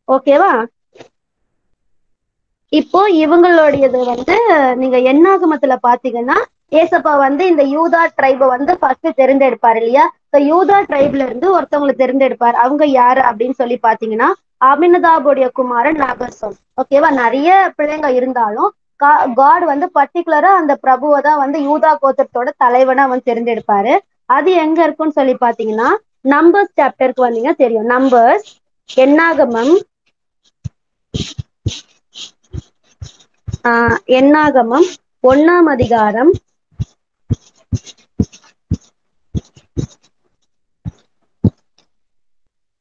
ஓகேவா? இப்போ இவங்களுடையது வந்து நீங்க என்னாகமத்துல பாத்தீங்கன்னா ஏசப்பா வந்து இந்த யூதா ட்ரைபை வந்து ஃபர்ஸ்ட் தெரிந்தெடுப்பாரு இல்லையா? யூதா ட்ரைப்ல இருந்து ஒருத்தவங்களை தெரிந்தெடுப்பார். அவங்க யாரு அப்படின்னு சொல்லி பாத்தீங்கன்னா அமினதாபுடைய குமாரன் நாகர்சோன். ஓகேவா? நிறைய பிள்ளைங்க இருந்தாலும் காட் வந்து பர்டிகுலரா அந்த பிரபுவை தான் வந்து யூதா கோத்திரத்தோட தலைவனா வந்து தெரிந்தெடுப்பாரு. அது எங்க இருக்குன்னு சொல்லி பாத்தீங்கன்னா நம்பர்ஸ் சாப்டருக்கு வந்தீங்கன்னா தெரியும். நம்பர்ஸ், என்னாகமம், என்னாகமம் 1ஆம் அதிகாரம்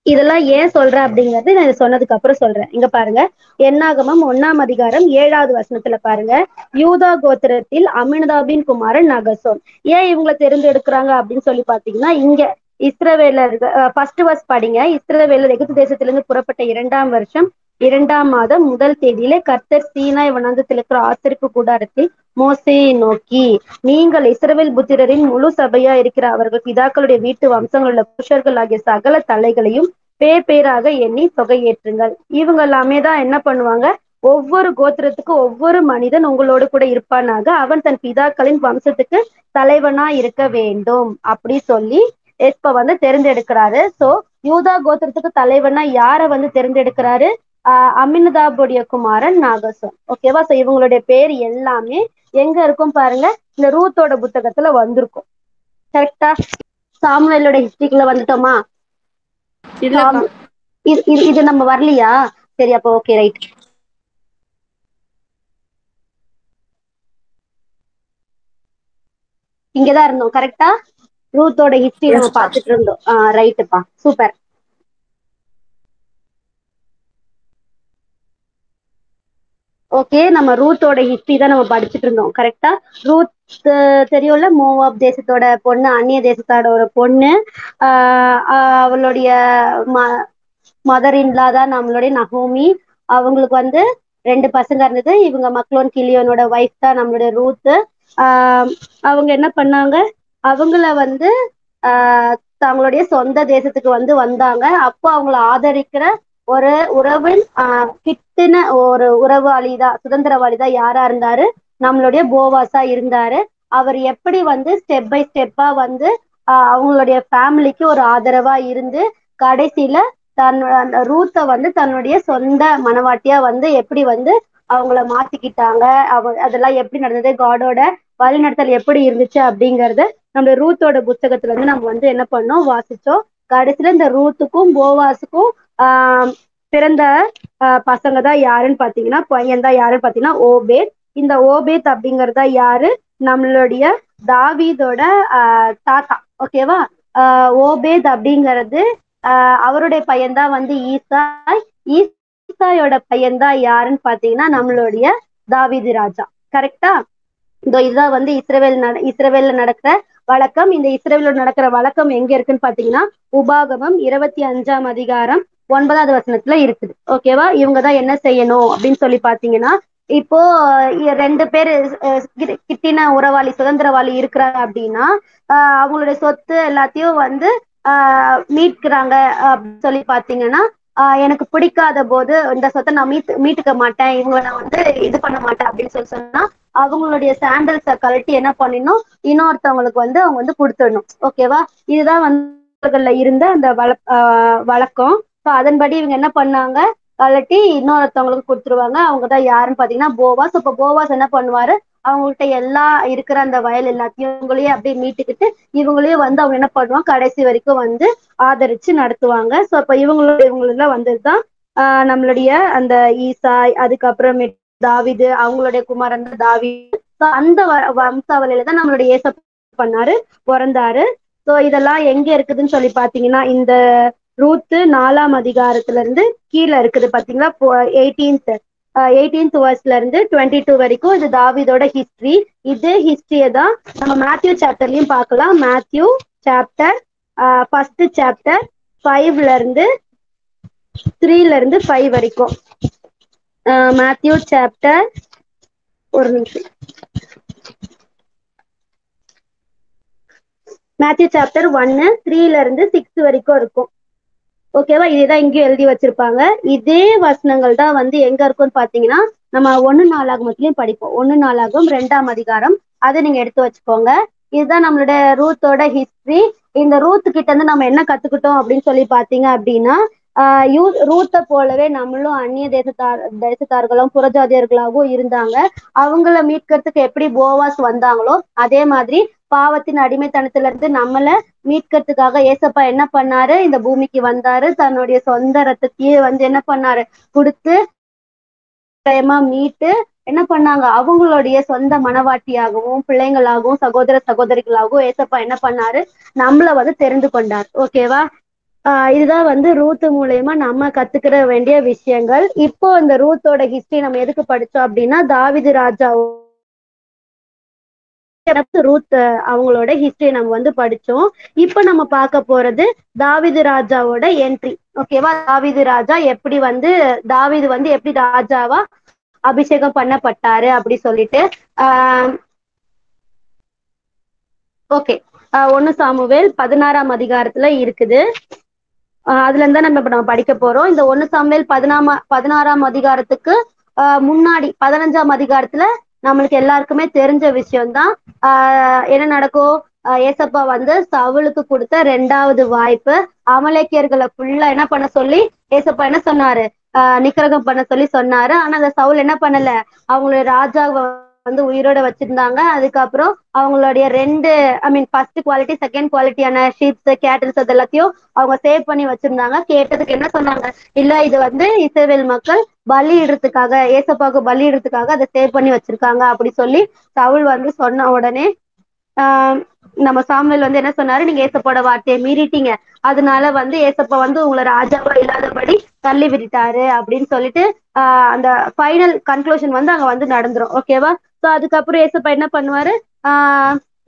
'இதெல்லாம் ஏன் சொல்றேன் அப்படிங்கறது நான் சொன்னதுக்கு அப்புறம் சொல்றேன். இங்க பாருங்க, என்னாகமம் 1ஆம் அதிகாரம் 7வது வசனத்துல பாருங்க, யூதா கோத்திரத்தில் அமினதாபின் குமாரன் நகசோன். ஏன் இவங்களை தேர்ந்தெடுக்கிறாங்க அப்படின்னு சொல்லி பாத்தீங்கன்னா, இங்க இஸ்ரவேலர் ஃபர்ஸ்ட் வர்ஸ் படிங்க. இஸ்ரவேலர் எகிப்து தேசத்திலிருந்து புறப்பட்ட 2ஆம் வருஷம் 2ஆம் மாதம் 1 தேதியிலே கர்த்தர் சீனாய் வனாந்தரத்தில் இருக்கிற ஆசரிப்பு கூடாரத்தில் மோசேயை நோக்கி, நீங்கள் இஸ்ரவேல் புத்திரரின் முழு சபையா இருக்கிற அவர்கள் பிதாக்களுடைய வீட்டு வம்சங்கள் உள்ள புருஷர்கள் ஆகிய சகல தலைகளையும் பேர் பேராக எண்ணி தொகையேற்றுங்கள். இவங்க எல்லாமே தான் என்ன பண்ணுவாங்க, ஒவ்வொரு கோத்திரத்துக்கு ஒவ்வொரு மனிதன் உங்களோடு கூட இருப்பானாக, அவன் தன் பிதாக்களின் வம்சத்துக்கு தலைவனா இருக்க வேண்டும் அப்படி சொல்லி ஏசப்பா வந்து தெரிந்தெடுக்கிறாரு. சோ யூதா கோத்திரத்துக்கு தலைவனா யார வந்து தெரிந்தெடுக்கிறாரு? அமினதாபுடைய குமாரன் நாகசோன். ஓகேவா? சோ இவங்களுடைய பேர் எல்லாமே எங்க இருக்கும் பாருங்க, இந்த ரூத்தோட புத்தகத்துல வந்திருக்கும். கரெக்டா? சாமுவேலோட ஹிஸ்டரிக்குள்ள வந்துட்டோமா? இது நம்ம வரலையா? சரி, அப்போ ஓகே, ரைட். இங்கதான் இருந்தோம். கரெக்டா? ரூத்தோட ஹிஸ்டரி நம்ம பார்த்துட்டு இருந்தோம். ரைட்டுப்பா, சூப்பர். ஓகே, நம்ம ரூத்தோட ஹிஸ்டரி தான் நம்ம படிச்சுட்டு இருந்தோம். கரெக்டா? ரூத் தெரியும்ல, மோவாப் தேசத்தோட பொண்ணு, அந்நிய தேசத்தோட ஒரு பொண்ணு. அவளுடைய மதர் இன்லா தான் நம்மளுடைய நகோமி. அவங்களுக்கு வந்து 2 பசங்க இருந்தது. இவங்க மக்லோன் கிளியோனோட ஒய்ஃப் தான் நம்மளுடைய ரூத். அவங்க என்ன பண்ணாங்க, அவங்கள வந்து தங்களுடைய சொந்த தேசத்துக்கு வந்து வந்தாங்க. அப்போ அவங்கள ஆதரிக்கிற ஒரு உறவின் கிட்டின ஒரு உறவாளி தான், சுதந்திரவாளி தான் யாரா இருந்தாரு, நம்மளுடைய போவாஸா இருந்தாரு. அவர் எப்படி வந்து ஸ்டெப் பை ஸ்டெப்பா வந்து அவங்களுடைய ஃபேமிலிக்கு ஒரு ஆதரவா இருந்து கடைசியில அந்த ரூத்தை வந்து தன்னுடைய சொந்த மனவாட்டியா வந்து எப்படி வந்து அவங்கள மாத்திக்கிட்டாங்க, அதெல்லாம் எப்படி நடந்தது, காடோட வழிநடத்தல் எப்படி இருந்துச்சு அப்படிங்கறத நம்ம ரூத்தோட புத்தகத்துல இருந்து நம்ம வந்து என்ன பண்ணோம், வாசிச்சோம். கடைசியில இந்த ரூத்துக்கும் போவாஸுக்கும் பிறந்த பசங்க தான் யாருன்னு பாத்தீங்கன்னா, பையன் தான் யாருன்னு பாத்தீங்கன்னா ஓபேத். இந்த ஓபேத் அப்படிங்கறதா யாரு, நம்மளுடைய தாவீதோட தாத்தா. ஓகேவா? ஓபேத் அப்படிங்கிறது அவருடைய பையன் தான் வந்து ஈசாய். ஈசாயோட பையன் தான் யாருன்னு பாத்தீங்கன்னா நம்மளுடைய தாவீது ராஜா. கரெக்டா? இதுதான் வந்து இஸ்ரவேல்ல நடக்கிற வழக்கம். இந்த இஸ்ரவேலோட நடக்கிற வழக்கம் எங்க இருக்குன்னு பாத்தீங்கன்னா உபாகமம் 25ஆம் அதிகாரம் 9வது வசனத்துல இருக்குது. ஓகேவா? இவங்கதான் என்ன செய்யணும் அப்படின்னு சொல்லி பாத்தீங்கன்னா, இப்போ 2 பேர் கிட்டின உறவாளி சுதந்திரவாளி இருக்கிறாங்க அப்படின்னா அவங்களுடைய சொத்து எல்லாத்தையும் வந்து மீட்கிறாங்க அப்படின்னு சொல்லி பாத்தீங்கன்னா, எனக்கு பிடிக்காத போது இந்த சொத்தை நான் மீட்டுக்க மாட்டேன், இவங்களை நான் வந்து இது பண்ண மாட்டேன் அப்படின்னு சொல்லி சொன்னா அவங்களுடைய சாண்டல்ஸை கழட்டி என்ன பண்ணிடணும், இன்னொருத்தவங்களுக்கு வந்து அவங்க வந்து கொடுத்துடணும். ஓகேவா? இதுதான் வந்து இருந்த அந்த வழக்கம். ஸோ அதன்படி இவங்க என்ன பண்ணாங்க, கழட்டி இன்னொருத்தவங்களுக்கு கொடுத்துருவாங்க. அவங்கதான் யாருன்னு பாத்தீங்கன்னா போவாஸ். இப்ப போவாஸ் என்ன பண்ணுவாரு, அவங்கள்ட்ட எல்லா இருக்கிற அந்த வயல் எல்லாத்தையும் இவங்களையே அப்படியே மீட்டுக்கிட்டு இவங்களையும் வந்து அவங்க என்ன பண்ணுவாங்க கடைசி வரைக்கும் வந்து ஆதரிச்சு நடத்துவாங்க. சோ அப்ப இவங்களெல்லாம் வந்ததுதான் நம்மளுடைய அந்த ஈசாய், அதுக்கப்புறமேட்டு தாவீது, அவங்களுடைய குமாரன் தாவீது. அந்த வம்சாவளியில தான் நம்மளுடைய ஏசப்பா பண்ணாரு, பிறந்தாரு. சோ இதெல்லாம் எங்க இருக்குதுன்னு சொல்லி பாத்தீங்கன்னா இந்த ரூத்து 4ஆம் அதிகாரத்துல இருந்து கீழே இருக்குது பாத்தீங்களா, 18th வர்ஸ்ல இருந்து 22 வரைக்கும் இது தாவீதோட ஹிஸ்டரி. இதே ஹிஸ்டரியை தான் நம்ம மேத்யூ சாப்டர்லயும் பார்க்கலாம். மேத்யூ சாப்டர் ஃபர்ஸ்ட் சாப்டர் 5ல இருந்து 3ல இருந்து 5 வரைக்கும். மேத்யூ சாப்டர், ஒரு நிமிஷம், மேத்யூ சாப்டர் 1 3ல இருந்து 6 வரைக்கும் இருக்கும். ஓகேவா, இதுதான் இங்கேயும் எழுதி வச்சிருப்பாங்க. இதே வசனங்கள் தான் வந்து எங்க இருக்கும்னு பாத்தீங்கன்னா நம்ம 1 நாளாகமத்திலயும் படிப்போம். 1 நாளாகம் 2ஆம் அதிகாரம், அதை நீங்க எடுத்து வச்சுக்கோங்க. இதுதான் நம்மளுடைய ரூத்தோட ஹிஸ்டரி. இந்த ரூத் கிட்ட இருந்து நம்ம என்ன கத்துக்கிட்டோம் அப்படின்னு சொல்லி பாத்தீங்க அப்படின்னா, ரூத்தை போலவே நம்மளும் அந்நிய தேசத்தார்களும் புறஜாதியர்களாகவும் இருந்தாங்க. அவங்கள மீட்கிறதுக்கு எப்படி போவாஸ் வந்தாங்களோ அதே மாதிரி பாவத்தின் அடிமைத்தனத்துல இருந்து நம்மள மீட்கிறதுக்காக ஏசப்பா என்ன பண்ணாரு, இந்த பூமிக்கு வந்தாரு. தன்னுடைய சொந்த ரத்தத்தையே வந்து என்ன பண்ணாரு கொடுத்து மீட்டு என்ன பண்ணாங்க, அவங்களுடைய சொந்த மனவாட்டியாகவும் பிள்ளைங்களாகவும் சகோதர சகோதரிகளாகவும் ஏசப்பா என்ன பண்ணாரு, நம்மள வந்து தெரிந்து கொண்டார். ஓகேவா, இதுதான் வந்து ரூத் மூலயமா நம்ம கத்துக்கிற வேண்டிய விஷயங்கள். இப்போ இந்த ரூத்தோட ஹிஸ்டரி நம்ம எதுக்கு படிச்சோம் அப்படின்னா, தாவீது ராஜா ரூத் அவங்களோட ஹிஸ்டரி நம்ம வந்து படிச்சோம். இப்ப நம்ம பார்க்க போறது தாவீது ராஜாவோட என்ட்ரி. ஓகேவா, தாவீது ராஜா எப்படி வந்து தாவீது வந்து எப்படி ராஜாவா அபிஷேகம் பண்ணப்பட்டாரு அப்படி சொல்லிட்டு ஓகே, 1 சாமுவேல் 16ஆம் அதிகாரத்துல இருக்குது. அதுல இருந்தா நம்ம படிக்க போறோம். இந்த 1 சாமுவேல் 16ஆம் அதிகாரத்துக்கு முன்னாடி 15ஆம் அதிகாரத்துல நம்மளுக்கு எல்லாருக்குமே தெரிஞ்ச விஷயம்தான். என்ன நடக்கும், ஏசப்பா வந்து சவுலுக்கு கொடுத்த 2வது வாய்ப்பு. அமலேக்கியர்களை ஃபுல்லா என்ன பண்ண சொல்லி ஏசப்பா என்ன சொன்னாரு, நிக்கிரகம் பண்ண சொல்லி சொன்னாரு. ஆனா அந்த சவுல் என்ன பண்ணல, அவங்களுடைய ராஜாவை வந்து உயிரோட வச்சிருந்தாங்க. அதுக்கப்புறம் அவங்களுடைய ஃபர்ஸ்ட் குவாலிட்டி செகண்ட் குவாலிட்டியான ஷீப்ஸ் கேட்டில்ஸ் அது எல்லாத்தையும் அவங்க சேவ் பண்ணி வச்சிருந்தாங்க. கேட்டதுக்கு என்ன சொன்னாங்க, இல்ல இது வந்து இஸ்ரவேல் மக்கள் பலியிடுறதுக்காக, ஏசப்பாவுக்கு பலியிடுறதுக்காக அதை சேவ் பண்ணி வச்சிருக்காங்க அப்படி சொல்லி சவுல் வந்து சொன்ன உடனே நம்ம சாமுவேல் வந்து என்ன சொன்னாரு, நீங்க ஏசப்போட வார்த்தையை மீறிட்டீங்க, அதனால வந்து ஏசப்பா வந்து உங்களை ராஜாவா இல்லாதபடி தள்ளி விட்டுட்டாரு அப்படின்னு சொல்லிட்டு அந்த ஃபைனல் கன்க்ளூஷன் வந்து அங்க வந்து நடந்துரும். ஓகேவா, ஸோ அதுக்கப்புறம் ஏசப்பா என்ன பண்ணுவாரு,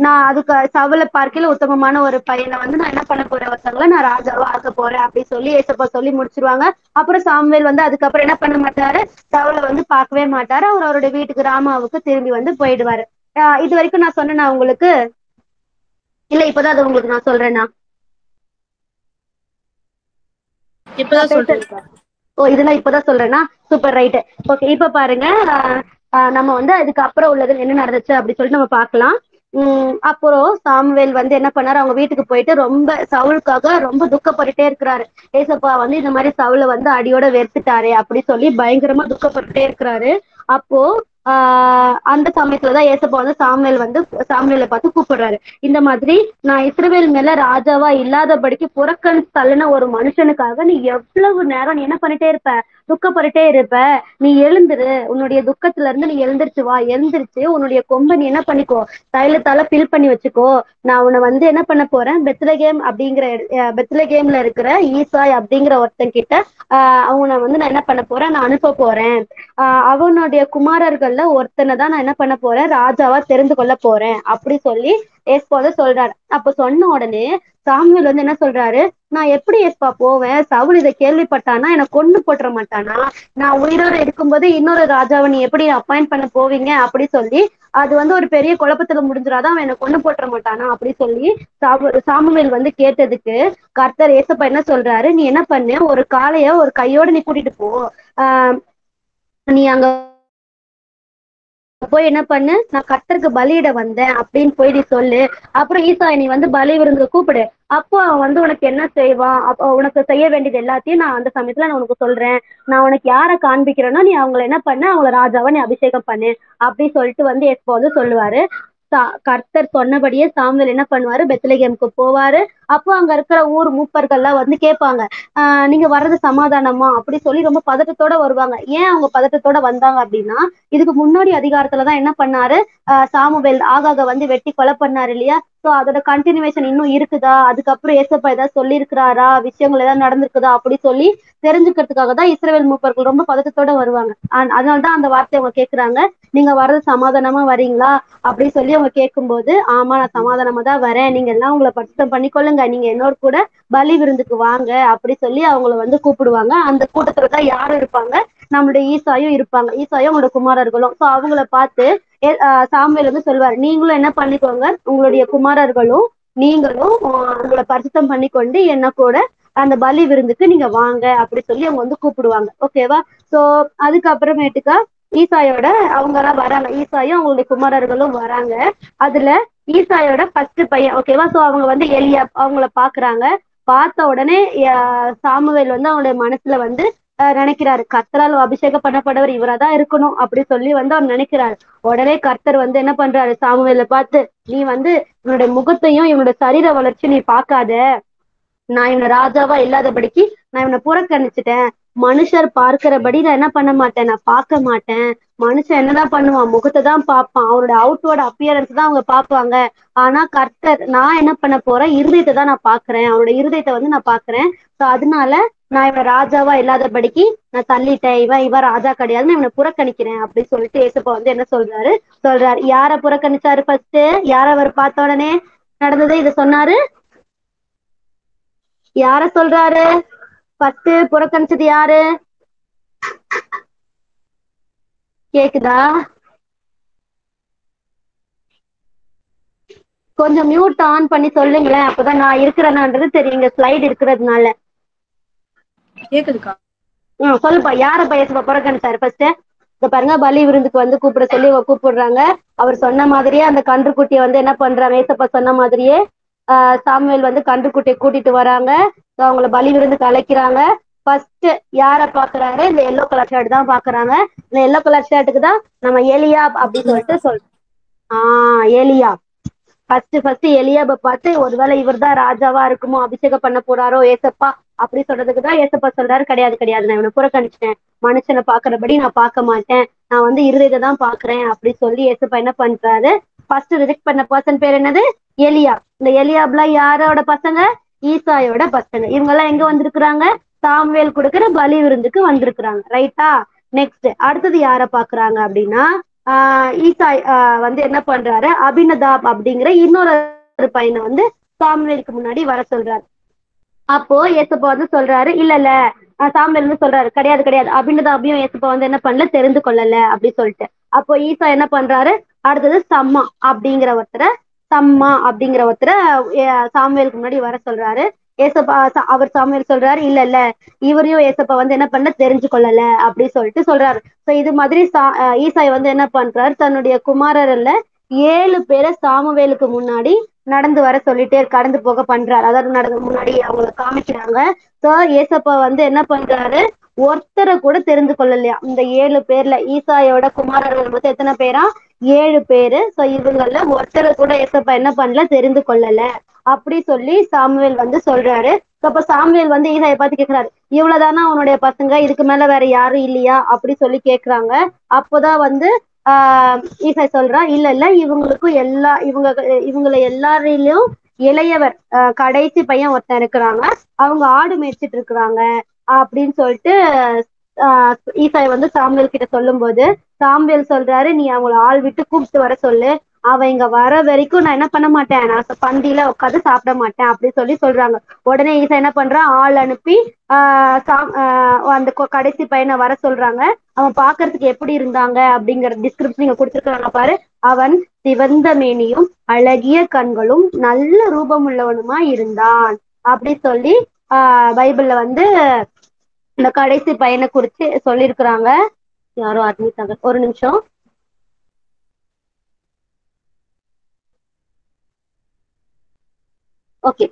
நான் அதுக்கு சவுலை பார்க்கல உத்தமமான ஒரு பையனை வந்து நான் என்ன பண்ண போறேன், ஒருத்தவங்களை நான் ராஜாவா ஆக்க போறேன் அப்படின்னு சொல்லி ஏசப்பா சொல்லி முடிச்சிருவாங்க. அப்புறம் சாமுவேல் வந்து அதுக்கப்புறம் என்ன பண்ண மாட்டாரு, சவுலை வந்து பார்க்கவே மாட்டாரு. அவருடைய வீட்டுக்கு ராமாவுக்கு திரும்பி வந்து போயிடுவாரு. இது வரைக்கும் நான் சொன்னேன்னா உங்களுக்கு, இல்ல இப்பதான் அது உங்களுக்கு நான் சொல்றேன்னா, இப்பதான் சொல்றேன். ஓ இதெல்லாம் இப்பதான் சொல்றேன்னா, சூப்பர், ரைட்டு. ஓகே, இப்ப பாருங்க, நம்ம வந்து அதுக்கு அப்புறம் உள்ளது என்ன நடந்துச்சு அப்படி சொல்லிட்டு நம்ம பார்க்கலாம். அப்புறம் சாமுவேல் வந்து என்ன பண்ணாரு, அவங்க வீட்டுக்கு போயிட்டு ரொம்ப சவுலுக்காக ரொம்ப துக்கப்பட்டுட்டே இருக்கிறாரு. ஏசப்பா வந்து இந்த மாதிரி சவுலை வந்து அடியோட வெறுத்துட்டாரு அப்படி சொல்லி பயங்கரமா துக்கப்பட்டுட்டே இருக்கிறாரு. அப்போ அந்த சமயத்துலதான் ஏசப்பா வந்து சாமுவேலை பார்த்து கூப்பிடுறாரு. இந்த மாதிரி நான் இஸ்ரவேல் மேல ராஜாவா இல்லாதபடிக்கு புறக்கண் தள்ளின ஒரு மனுஷனுக்காக நீ எவ்வளவு நேரம் நீ என்ன பண்ணிட்டே இருப்ப, துக்கப்பட்டுட்டே இருப்ப. நீ எழுந்துரு, உன்னுடைய துக்கத்துல இருந்து நீ எழுந்திருச்சு வா, எழுந்திருச்சு உன்னுடைய கொம்பை நீ என்ன பண்ணிக்கோ, தைலத்தால ஃபில் பண்ணி வச்சுக்கோ. நான் உன்னை வந்து என்ன பண்ண போறேன், பெத்லகேம்ல இருக்கிற ஈசாய் அப்படிங்கிற ஒருத்தன் கிட்ட அவனை வந்து நான் என்ன பண்ண போறேன், நான் அனுப்ப போறேன். அவனுடைய குமாரர்கள்ல ஒருத்தனை தான் நான் என்ன பண்ண போறேன், ராஜாவா தெரிந்து கொள்ள போறேன் அப்படி சொல்லி ஏசப்பா சொல்றாரு. அப்ப சொன்ன உடனே சாமுவேல் வந்து என்ன சொல்றாரு, நான் எப்படி ஏசப்பா போவேன், சவுல் இதை கேள்விப்பட்டானா எனக்கு கொண்டு போட்டுற மாட்டானா, நான் உயிரோட இருக்கும்போது இன்னொரு ராஜாவை நீ எப்படி அப்பாயிண்ட் பண்ண போவீங்க அப்படி சொல்லி அது வந்து ஒரு பெரிய குழப்பத்துல முடிஞ்சிடாதான், அவன் எனக்கு கொண்டு போட்டுற மாட்டானா அப்படி சொல்லி சாமுவேல் வந்து கேட்டதுக்கு கர்த்தர் ஏசப்பா என்ன சொல்றாரு, நீ என்ன பண்ணு, ஒரு காளைய ஒரு கையோட நீ கூட்டிட்டு போ, நீ அங்க போய் என்ன பண்ணு, நான் கர்த்தருக்கு பலியிட வந்தேன் அப்படின்னு போய் நீ சொல்லு. அப்புறம் ஈசாயை நீ வந்து பலி விருந்துக்கு கூப்பிடு. அப்போ அவன் வந்து உனக்கு என்ன செய்வான், அப்போ உனக்கு செய்ய வேண்டியது எல்லாத்தையும் நான் அந்த சமயத்துல நான் உனக்கு சொல்றேன். நான் உனக்கு யாரை காண்பிக்கிறேனோ நீ அவங்கள என்ன பண்ண, அவங்கள ராஜாவா நீ அபிஷேகம் பண்ணு அப்படி சொல்லிட்டு வந்து எஸ்பா வந்து சொல்லுவாரு. கர்த்தர் சொன்னபடியே சாமுவேல் என்ன பண்ணுவாரு, பெத்லகேமுக்கு போவாரு. அப்போ அங்க இருக்கிற ஊர் மூப்பர்கள்லாம் வந்து கேட்பாங்க, நீங்க வர்றது சமாதானமா அப்படி சொல்லி ரொம்ப பதட்டத்தோட வருவாங்க. ஏன் அவங்க பதட்டத்தோட வந்தாங்க அப்படின்னா, இதுக்கு முன்னாடி அதிகாரத்துலதான் என்ன பண்ணாரு, சாமுவேல் ஆகாக வந்து வெட்டி கொலை பண்ணாரு இல்லையா. சோ அதோட கண்டினியூவேஷன் இன்னும் இருக்குதா, அதுக்கப்புறம் ஏசப்பா ஏதாவது சொல்லி இருக்கிறாரா, விஷயங்கள் ஏதாவது நடந்திருக்குதா அப்படி சொல்லி தெரிஞ்சுக்கிறதுக்காக தான் இஸ்ரவேல் மூப்பர்கள் ரொம்ப பதட்டத்தோட வருவாங்க. அதனாலதான் அந்த வார்த்தையை அவங்க கேட்கிறாங்க, நீங்க வர்றது சமாதானமா வரீங்களா அப்படி சொல்லி அவங்க கேட்கும்போது, ஆமா நான் சமாதானமா தான் வரேன், நீங்க எல்லாம் உங்களை பரிசுத்தம் பண்ணிக்கொள்ளுங்க, நீங்க என்னோட கூட பலி விருந்துக்கு வாங்க அப்படி சொல்லி அவங்கள வந்து கூப்பிடுவாங்க. அந்த கூட்டத்துல தான் யாரும் இருப்பாங்க, நம்மளுடைய ஈசாயும் இருப்பாங்க, ஈசாயும் அவங்களோட குமாரர்களும். சோ அவங்கள பார்த்து சாமுவேல் வந்து சொல்வாரு, நீங்களும் என்ன பண்ணிக்கோங்க, உங்களுடைய குமாரர்களும் நீங்களும் உங்களை பரிசுத்தம் பண்ணிக்கொண்டு என்ன கூட அந்த பலி விருந்துக்கு நீங்க வாங்க அப்படி சொல்லி அவங்க வந்து கூப்பிடுவாங்க. ஓகேவா. சோ அதுக்கப்புறமேட்டுக்கா ஈசாயோட அவங்க எல்லாம் வராங்க, ஈசாயும் அவங்களுடைய குமாரர்களும் வராங்க. அதுல ஈசாயோட ஃபர்ஸ்ட் பையன், ஓகேவா. சோ அவங்க வந்து எலியா அவங்கள பாக்குறாங்க. பார்த்த உடனே சாமுவேல் வந்து அவங்களுடைய மனசுல வந்து நினைக்கிறாரு, கர்த்தரால் அபிஷேகம் பண்ணப்பட்டவர் இவரா தான் இருக்கணும் அப்படி சொல்லி வந்து அவர் நினைக்கிறாரு. உடனே கர்த்தர் வந்து என்ன பண்றாரு, சாமுவேலை பார்த்து, நீ வந்து இவனுடைய முகத்தையும் இவனுடைய சரீர வளர்ச்சி நீ பார்க்காத, நான் இவனை ராஜாவா இல்லாதபடிக்கு நான் இவனை புறக்கணிச்சுட்டேன். மனுஷர் பார்க்கிறபடி நான் என்ன பண்ண மாட்டேன், நான் பார்க்க மாட்டேன். மனுஷன் என்னதான் பண்ணுவான், முகத்தை தான் பார்ப்பான், அவனோட அவுட்டோட அப்பியரன்ஸ் தான் அவங்க பார்ப்பாங்க. ஆனா கர்த்தர், நான் என்ன பண்ண போறேன், இருதயத்தை தான் நான் பாக்குறேன், அவனோட இருதயத்தை வந்து நான் பாக்குறேன். சோ அதனால நான் இவன் ராஜாவா இல்லாதபடிக்கு நான் தள்ளிட்டேன், இவன் ராஜா கிடையாதுன்னு இவனை புறக்கணிக்கிறேன் அப்படி சொல்லிட்டு ஏசப்பா வந்து என்ன சொல்றாரு, யார புறக்கணிச்சாரு ஃபர்ஸ்ட், யார அவர் பார்த்த உடனே நடந்தது இதை சொன்னாரு, யார சொல்றாரு, ஃபர்ஸ்ட் புறக்கணிச்சது யாரு, கேக்குதா? கொஞ்சம் மியூட் ஆன் பண்ணி சொல்லுங்களேன், அப்பதான் நான் இருக்கிறேனான்றது தெரியுங்க, ஸ்லைடு இருக்கிறதுனால. கேக்குதுக்கா? சொல்லுப்பா, யார பேச புறக்கணிச்சாரு ஃபர்ஸ்ட்? இத பாருங்க, பலி விருந்துக்கு வந்து கூப்பிட சொல்லி கூப்பிடுறாங்க. அவர் சொன்ன மாதிரியே அந்த கன்றுக்குட்டியை வந்து என்ன பண்றாங்க, ஏசப்பா சொன்ன மாதிரியே சாமுவேல் வந்து கன்றுக்குட்டியை கூட்டிட்டு வராங்க. அவங்கள பலி விருந்துக்கு அழைக்கிறாங்க. ஃபர்ஸ்ட் யார பாக்குறாங்க, இந்த எல்லோ கலர் ஷர்ட் தான் பாக்குறாங்க. இந்த எல்லோ கலர் ஷர்ட்டுக்கு தான் நம்ம எலியாப் அப்படின்னு சொல்லிட்டு எலியா ஃபர்ஸ்ட் எலியாப பார்த்து, ஒருவேளை இவர் தான் ராஜாவா இருக்குமோ, அபிஷேகம் பண்ண போறாரோ ஏசப்பா அப்படி சொல்றதுக்கு தான் ஏசப்பா சொல்றாரு, கிடையாது நான் இவனை புறக்கணிச்சிட்டேன், மனுஷனை பாக்குறபடி நான் பார்க்க மாட்டேன், நான் வந்து இருதயத்தை தான் பாக்குறேன் அப்படி சொல்லி ஏசப்பா என்ன பண்றாரு, ஃபர்ஸ்ட் ரிஜெக்ட் பண்ண பர்சன் பேர் என்னது, எலியா. இந்த எலியாப்லாம் யாரோட பசங்க, ஈசாயோட பசங்க. இவங்க எல்லாம் எங்க வந்திருக்கிறாங்க, சாமுவேல் கொடுக்கிற பலி விருந்துக்கு வந்திருக்கிறாங்க. ரைட்டா. நெக்ஸ்ட் அடுத்தது யார பாக்குறாங்க அப்படின்னா, ஈசாய் வந்து என்ன பண்றாரு, அபினதாப் அப்படிங்கிற இன்னொரு பையனை வந்து சாமுவேலுக்கு முன்னாடி வர சொல்றாரு. அப்போ ஏசப்பா வந்து சொல்றாரு, இல்ல சாமுவேல் வந்து சொல்றாரு, கிடையாது அபினதாபையும் ஏசப்பா வந்து என்ன பண்ணல, தெரிந்து கொள்ளல அப்படி சொல்லிட்டு. அப்போ ஈசா என்ன பண்றாரு, அடுத்தது சம்மா அப்படிங்கிற ஒருத்தரை சாமுவேலுக்கு முன்னாடி வர சொல்றாரு. ஏசப்பா அவர் சாமுவேல் சொல்றாரு, இல்ல இவரையும் ஏசப்பா வந்து என்ன பண்ண, தெரிஞ்சு கொள்ளல அப்படி சொல்லிட்டு சொல்றாரு. சோ இது மாதிரி ஈசாய் வந்து என்ன பண்றாரு, தன்னுடைய குமாரர்ல 7 பேரை சாமுவேலுக்கு முன்னாடி நடந்து வர சொல்லிட்டே கடந்து போக பண்றாரு. அதாவது நடந்து முன்னாடி அவங்களை காமிக்கிறாங்க. சோ ஏசப்பா வந்து என்ன பண்றாரு, ஒருத்தரை கூட தெரிந்து கொள்ளலையா. இந்த 7 பேர்ல ஈசாயோட குமாரர்கள் மொத்தம் எத்தனை பேரா, 7 பேரு. சோ இவங்கள ஒருத்தரை கூட ஏசப்பா என்ன பண்ணல, தெரிந்து கொள்ளல அப்படி சொல்லி சாமுவேல் வந்து சொல்றாரு. அப்ப சாமுவேல் வந்து ஈசாயை பார்த்து கேக்குறாரு, இவ்வளவுதானா உன்னுடைய பசங்க, இதுக்கு மேல வேற யாரும் இல்லையா அப்படி சொல்லி கேக்குறாங்க. அப்போதான் வந்து ஈசாய் சொல்றா, இல்ல இவங்களுக்கும் இவங்களை எல்லாரிலும் இளையவர் கடைசி பையன் ஒருத்தன் இருக்கிறாங்க, அவங்க ஆடு மேய்ச்சிட்டு இருக்கிறாங்க அப்படின்னு சொல்லிட்டு ஈசாய் வந்து சாமுவேல் கிட்ட சொல்லும் போது, சாமுவேல் சொல்றாரு, நீ அவங்கள ஆள் விட்டு கூப்பிட்டு வர சொல்லு, அவ இங்க வர வரைக்கும் நான் என்ன பண்ண மாட்டேன், நான் பந்தியில உட்காந்து சாப்பிட மாட்டேன் அப்படி சொல்லி சொல்றாங்க. உடனே ஈசா என்ன பண்றான், ஆள் அனுப்பி அந்த கடைசி பையனை வர சொல்றாங்க. அவன் பாக்குறதுக்கு எப்படி இருந்தாங்க அப்படிங்கிற டிஸ்கிரிப்ஷன் இங்க கொடுத்துருக்காங்க பாரு. அவன் சிவந்த மேனியும் அழகிய கண்களும் நல்ல ரூபம் உள்ளவனுமா இருந்தான் அப்படி சொல்லி பைபிள்ல வந்து இந்த கடைசி பையனை குறிச்சு சொல்லியிருக்கிறாங்க. யாரோ அட்மிட்டாங்க, ஒரு நிமிஷம். ஓகே.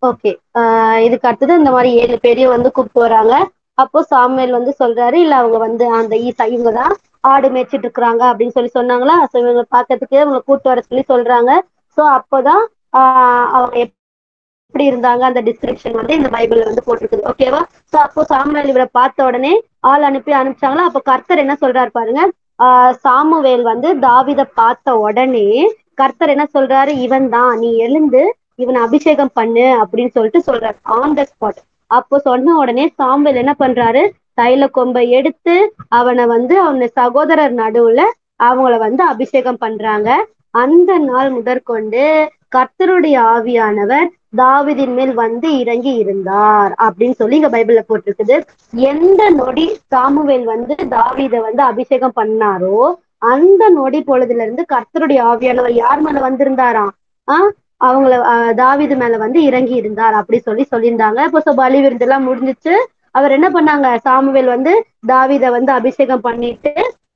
ஓகே. இதுக்கு அடுத்தது இந்த மாதிரி 7 பேரையும் வந்து கூப்பிட்டு வராங்க. அப்போ சாமுவேல் வந்து சொல்றாரு, இல்ல அவங்க வந்து அந்த ஈசா இவங்கதான் ஆடு மேய்ச்சிட்டு இருக்கிறாங்க அப்படின்னு சொல்லி சொன்னாங்களா. சோ இவங்க பாக்கிறதுக்கு இவங்க கூப்பிட்டு வர சொல்லி சொல்றாங்க. சோ அப்போதான் அவங்க எப்படி இருந்தாங்க அந்த டிஸ்கிரிப்ஷன் வந்து இந்த பைபிள்ல வந்து போட்டிருக்குது. ஓகேவா. சோ அப்போ சாமுவேல் இவரை பார்த்த உடனே ஆள் அனுப்பிச்சாங்களா. அப்போ கர்த்தர் என்ன சொல்றாரு பாருங்க. சாமுவேல் வந்து தாவீத பார்த்த உடனே கர்த்தர் என்ன சொல்றாரு, இவன் தான், நீ எழுந்து இவனை அபிஷேகம் பண்ணு அப்படின்னு சொல்லிட்டு சொல்றாரு ஆன் த ஸ்பாட். அப்போ சொன்ன உடனே சாமுவேல் என்ன பண்றாரு, தைல கொம்பை எடுத்து அவனை வந்து அவன சகோதரர் நடுவுல அவங்கள வந்து அபிஷேகம் பண்றாங்க. அந்த நாள் முதற்கொண்டு கர்த்தருடைய ஆவியானவர் தாவீதின் மேல் வந்து இறங்கி இருந்தார் அப்படின்னு சொல்லி இங்க பைபிள்ல போட்டிருக்குது. எந்த நொடி சாமுவேல் வந்து தாவீதை வந்து அபிஷேகம் பண்ணாரோ அந்த நொடி பொழுதுல இருந்து கர்த்தருடைய ஆவியானவர் யார் மேல வந்திருந்தாராம், அவங்கள தாவீது மேல வந்து இறங்கி இருந்தார் அப்படி சொல்லி சொல்லியிருந்தாங்க. இப்போ பலி விருந்தெல்லாம் முடிஞ்சிச்சு. அவர் என்ன பண்ணாங்க, சாமுவேல் வந்து தாவீதை வந்து அபிஷேகம் பண்ணிட்டு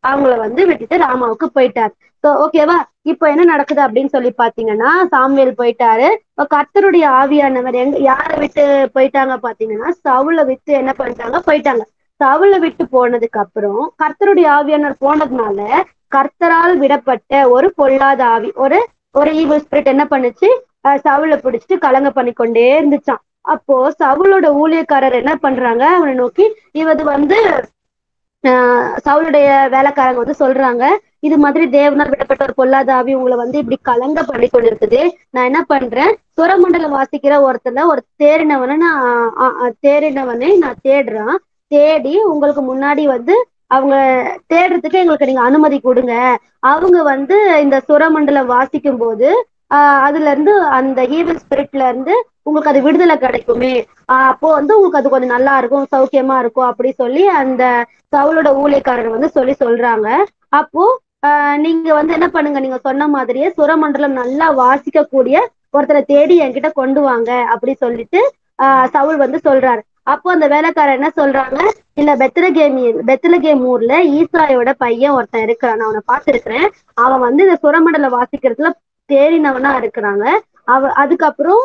அவங்கள வந்து விட்டுட்டு ராமாவுக்கு போயிட்டார். ஸோ ஓகேவா. இப்போ என்ன நடக்குது அப்படின்னு சொல்லி பாத்தீங்கன்னா, சாமுவேல் போயிட்டாரு. இப்போ கர்த்தருடைய ஆவியானவர் யாரை விட்டு போயிட்டாங்க பாத்தீங்கன்னா, சவுலை விட்டு என்ன பண்ணிட்டாங்க, போயிட்டாங்க. சவுலை விட்டு போனதுக்கு அப்புறம் கர்த்தருடைய ஆவியானவர் போனதுனால கர்த்தரால் விடப்பட்ட ஒரு பொல்லாத ஆவி, ஒரு ஒரு ஈவில் ஸ்பிரிட் என்ன பண்ணுச்சு, சவுலை பிடிச்சிட்டு கலங்க பண்ணி கொண்டே இருந்துச்சான். அப்போ சவுலோட ஊழியக்காரர் என்ன பண்றாங்க, அவனை நோக்கி இவது வந்து சவுளுடைய வேலைக்காரங்க வந்து சொல்றாங்க, இது மாதிரி தேவனால் விடப்பட்ட ஒரு பொல்லாத ஆவி உங்களை வந்து இப்படி கலங்க பண்ணி கொண்டிருக்குது. நான் என்ன பண்றேன், சுரமண்டலம் வாசிக்கிற ஒரு தேறினவனை நான் தேடுறேன். தேடி உங்களுக்கு முன்னாடி வந்து அவங்க தேடுறதுக்கு எங்களுக்கு நீங்க அனுமதி கொடுங்க. அவங்க வந்து இந்த சுரமண்டலம் வாசிக்கும் போது அதுல இருந்து அந்த ஈவில் ஸ்பிரிட்ல இருந்து உங்களுக்கு அது விடுதலை கிடைக்குமே, அப்போ வந்து உங்களுக்கு அது கொஞ்சம் நல்லா இருக்கும், சௌக்கியமா இருக்கும் அப்படி சொல்லி அந்த சவுலோட ஊழியக்காரர் வந்து சொல்றாங்க. அப்போ நீங்க வந்து என்ன பண்ணுங்க, நீங்க சொன்ன மாதிரியே சுரமண்டலம் நல்லா வாசிக்கக்கூடிய ஒருத்தரை தேடி என்கிட்ட கொண்டு வாங்க அப்படி சொல்லிட்டு சவுல் வந்து சொல்றாரு. அப்போ அந்த வேலைக்காரர் என்ன சொல்றாங்க, இல்ல பெத்லகேம் ஊர்ல ஈசாயோட பையன் ஒருத்தன் இருக்கிறான், நான் அவனை பார்த்திருக்கிறேன். அவன் வந்து இந்த சுரமண்டலம் வாசிக்கிறதுல தேறினவனா இருக்கிறாங்க. அதுக்கப்புறம்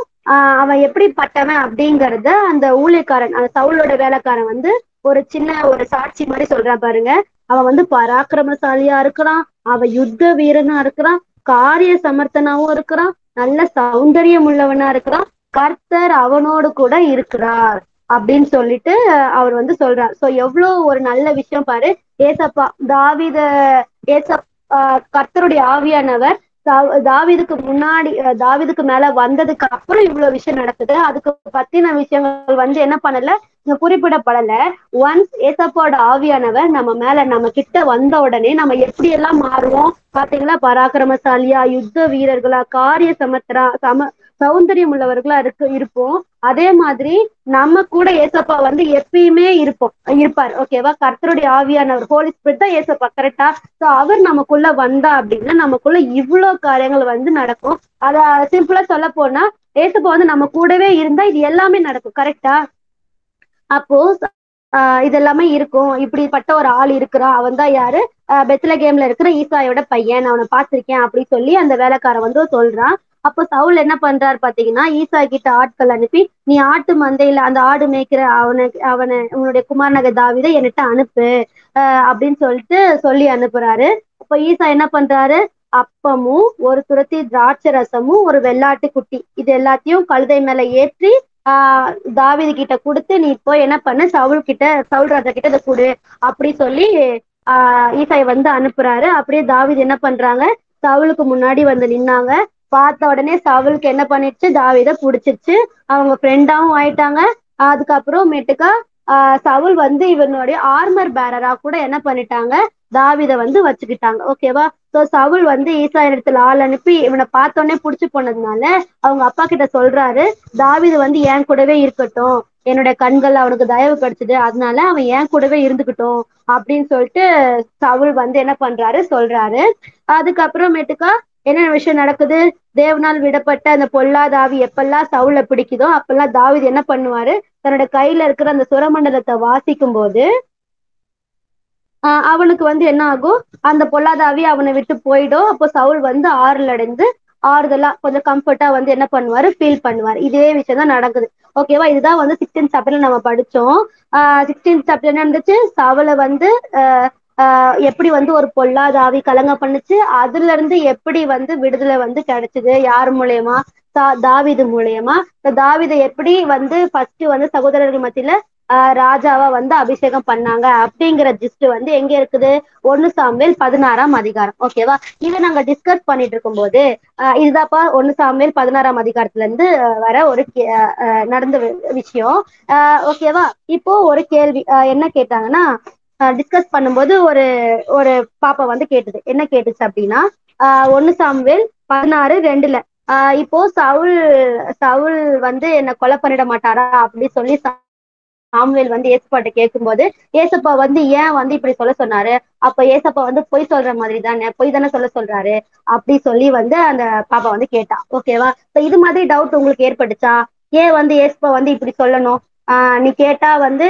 அவன் எப்படிப்பட்டவன் அப்படிங்கறத அந்த ஊழியக்காரன், அந்த சவுலோட வேலைக்காரன் வந்து ஒரு சின்ன ஒரு சாட்சி மாதிரி சொல்றான் பாருங்க. அவன் வந்து பராக்கிரமசாலியா இருக்கிறான், அவன் யுத்த வீரனா இருக்கிறான், காரிய சமர்த்தனாவும் இருக்கிறான், நல்ல சௌந்தரியம் உள்ளவனா இருக்கிறான், கர்த்தர் அவனோடு கூட இருக்கிறார் அப்படின்னு சொல்லிட்டு அவர் வந்து சொல்றார். சோ எவ்வளவு ஒரு நல்ல விஷயம் பாரு. ஏசப்பா கர்த்தருடைய ஆவியானவர் தாவீதுக்கு முன்னாடி தாவீதுக்கு மேல வந்ததுக்கு அப்புறம் இவ்வளவு விஷயம் நடக்குது. அதுக்கு பத்தின விஷயங்கள் வந்து என்ன பண்ணல, இங்க குறிப்பிடப்படல. ஒன்ஸ் ஏசப்பாவோட ஆவியானவர் நம்ம மேல நம்ம கிட்ட வந்த உடனே நம்ம எப்படி எல்லாம் மாறுவோம் பாத்தீங்களா, பராக்கிரமசாலியா, யுத்த வீரர்களா, காரிய சௌந்தரியம் உள்ளவர்களா இருப்போம். அதே மாதிரி நம்ம கூட ஏசப்பா வந்து எப்பயுமே இருப்பார். ஓகேவா. கர்த்தருடைய ஆவியானவர் ஹோலி ஸ்பிரிட் தான் ஏசப்பா, கரெக்டா. சோ அவர் நமக்குள்ள வந்தா அப்படின்னா நமக்குள்ள இவ்வளவு காரியங்கள் வந்து நடக்கும். அத சிம்பிளா சொல்ல போனா ஏசப்பா வந்து நம்ம கூடவே இருந்தா இது எல்லாமே நடக்கும், கரெக்டா. அப்போ இதெல்லாமே இருக்கும். இப்படிப்பட்ட ஒரு ஆள் இருக்கிறான், அவன் தான் யாரு, பெத்லகேம்ல இருக்கிற ஈசாயோட பையன், அவனை பார்த்திருக்கேன் அப்படி சொல்லி அந்த வேலைக்காரன் வந்து சொல்றான். அப்போ சவுல் என்ன பண்றாரு பாத்தீங்கன்னா, ஈசா கிட்ட ஆட்கள் அனுப்பி, நீ ஆட்டு மந்தையில அந்த ஆடு மேய்க்கிற அவனை உன்னுடைய குமாரனக தாவீதை என்கிட்ட அனுப்பு அப்படின்னு சொல்லிட்டு சொல்லி அனுப்புறாரு. அப்ப ஈசா என்ன பண்றாரு, அப்பமும் ஒரு துரத்தி திராட்சை ரசமும் ஒரு வெள்ளாட்டு குட்டி இது எல்லாத்தையும் கழுதை மேல ஏற்றி தாவீது கிட்ட கொடுத்து, நீ போய் என்ன பண்ண, சவுல் ராஜா கிட்ட இதை கொடு அப்படி சொல்லி ஈசாய் வந்து அனுப்புறாரு. அப்படியே தாவீது என்ன பண்றாங்க, சவுலுக்கு முன்னாடி வந்து நின்னாங்க. பார்த்த உடனே சவுலுக்கு என்ன பண்ணிடுச்சு, தாவீதை பிடிச்சிருச்சு. அவங்க ஃப்ரெண்டாவும் ஆயிட்டாங்க. அதுக்கப்புறமேட்டுக்கா சவுல் வந்து இவனுடைய ஆர்மர் பேரரா கூட என்ன பண்ணிட்டாங்க, தாவீதை வந்து வச்சுக்கிட்டாங்க. ஓகேவா. சோ சவுல் வந்து ஈசாய் இடத்துல ஆள் அனுப்பி இவனை பார்த்தோன்னே புடிச்சு போனதுனால அவங்க அப்பா கிட்ட சொல்றாரு, தாவீது வந்து என் கூடவே இருக்கட்டும், என்னோட கண்கள் அவனுக்கு தயவு கிடைச்சது, அதனால அவன் என் கூடவே இருந்துகிட்டோம் அப்படின்னு சொல்லிட்டு சவுல் வந்து என்ன பண்றாரு சொல்றாரு. அதுக்கப்புறமேட்டுக்கா என்ன விஷயம் நடக்குது, தேவனால் விடப்பட்ட அந்த பொல்லாத ஆவி எப்பெல்லாம் சவுலை பிடிக்குதோ அப்பெல்லாம் தாவீது என்ன பண்ணுவாரு, தன்னோட கையில இருக்கிற அந்த சுரமண்டலத்தை வாசிக்கும் போது அவனுக்கு வந்து என்ன ஆகும், அந்த பொல்லாதாவி அவனை விட்டு போயிடும். அப்போ சவுல் வந்து அடைந்து ஆறுதலா கொஞ்சம் கம்ஃபர்ட்டா வந்து என்ன பண்ணுவாரு, ஃபீல் பண்ணுவாரு. இதே விஷயம் தான் நடக்குது. ஓகேவா? இதுதான் வந்து 16th சாப்டர்ல நம்ம படிச்சோம். 16th சாப்டர் என்ன இருந்துச்சு, சவுலை வந்து எப்படி வந்து ஒரு பொல்லாதாவி கலங்க பண்ணுச்சு, அதுல இருந்து எப்படி வந்து விடுதலை வந்து கிடைச்சது, யார் மூலியமா, தாவீது மூலியமா. தாவீதை எப்படி வந்து ஃபர்ஸ்ட் வந்து சகோதரர்கள் மத்தியில ராஜாவா வந்து அபிஷேகம் பண்ணாங்க அப்படிங்கிற ஜிஸ்ட் வந்து எங்க இருக்குது, 1 சாமுவேல் 16ஆம் அதிகாரம். ஓகேவா? இதை நாங்க டிஸ்கஸ் பண்ணிட்டு இருக்கும் போது இதுதான்ப்பா 1 சாமுவேல் 16ஆம் அதிகாரத்துல இருந்து வர ஒரு நடந்த விஷயம். ஓகேவா? இப்போ ஒரு கேள்வி என்ன கேட்டாங்கன்னா, டிஸ்கஸ் பண்ணும்போது ஒரு ஒரு பாப்பா வந்து கேட்டது, என்ன கேட்டுச்சு அப்படின்னா 1 சாமுவேல் 16:2 இப்போ சவுல் சவுல் வந்து என்ன கொலை பண்ணிட மாட்டாரா அப்படி சொல்லி சாமுவேல் வந்து ஏசப்பாட்ட கேட்கும்போது, ஏசப்பா வந்து ஏன் வந்து இப்படி சொல்ல சொன்னாரு, அப்ப ஏசப்பா வந்து பொய் சொல்ற மாதிரி தானே, பொய் தானே சொல்ல சொல்றாரு அப்படி சொல்லி வந்து அந்த பாப்பா வந்து கேட்டா. ஓகேவா? இது மாதிரி டவுட் உங்களுக்கு ஏற்பட்டுச்சா, ஏன் வந்து ஏசப்பா வந்து இப்படி சொல்லணும், நீ கேட்டா வந்து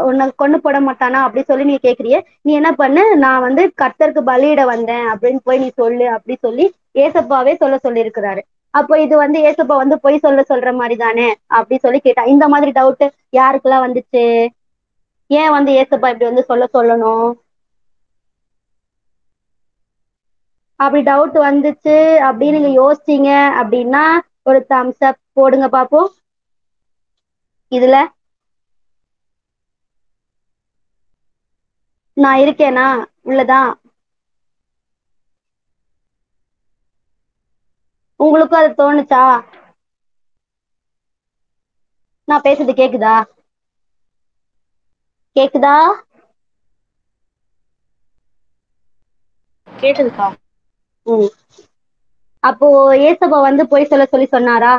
உன்னை கொண்டு போட மாட்டானா அப்படி சொல்லி நீ கேக்குறிய, நீ என்ன பண்ணு, நான் வந்து கர்த்தருக்கு பலியிட வந்தேன் அப்படின்னு போய் நீ சொல்லு அப்படி சொல்லி ஏசப்பாவே சொல்ல சொல்லி இருக்கிறாரு. அப்போ இது வந்து ஏசப்பா வந்து பொய் சொல்ற மாதிரி தானே அப்படி சொல்லி கேட்டா. இந்த மாதிரி டவுட் யாருக்கெல்லாம் வந்துச்சு, ஏன் வந்து ஏசப்பா இப்படி வந்து சொல்லணும் அப்படி டவுட் வந்துச்சு அப்படின்னு நீங்க யோசிச்சீங்க அப்படின்னா ஒரு தம்ஸ் அப் போடுங்க பாப்போம். இதுல நான் இருக்கேனா, உள்ளதான் உங்களுக்கும் அது தோணுச்சா, நான் பேசுறது கேக்குதா, கேக்குதா? கேக்குதுக்கா. அப்போ ஏசப்பா வந்து பொய் சொல்லி சொன்னாரா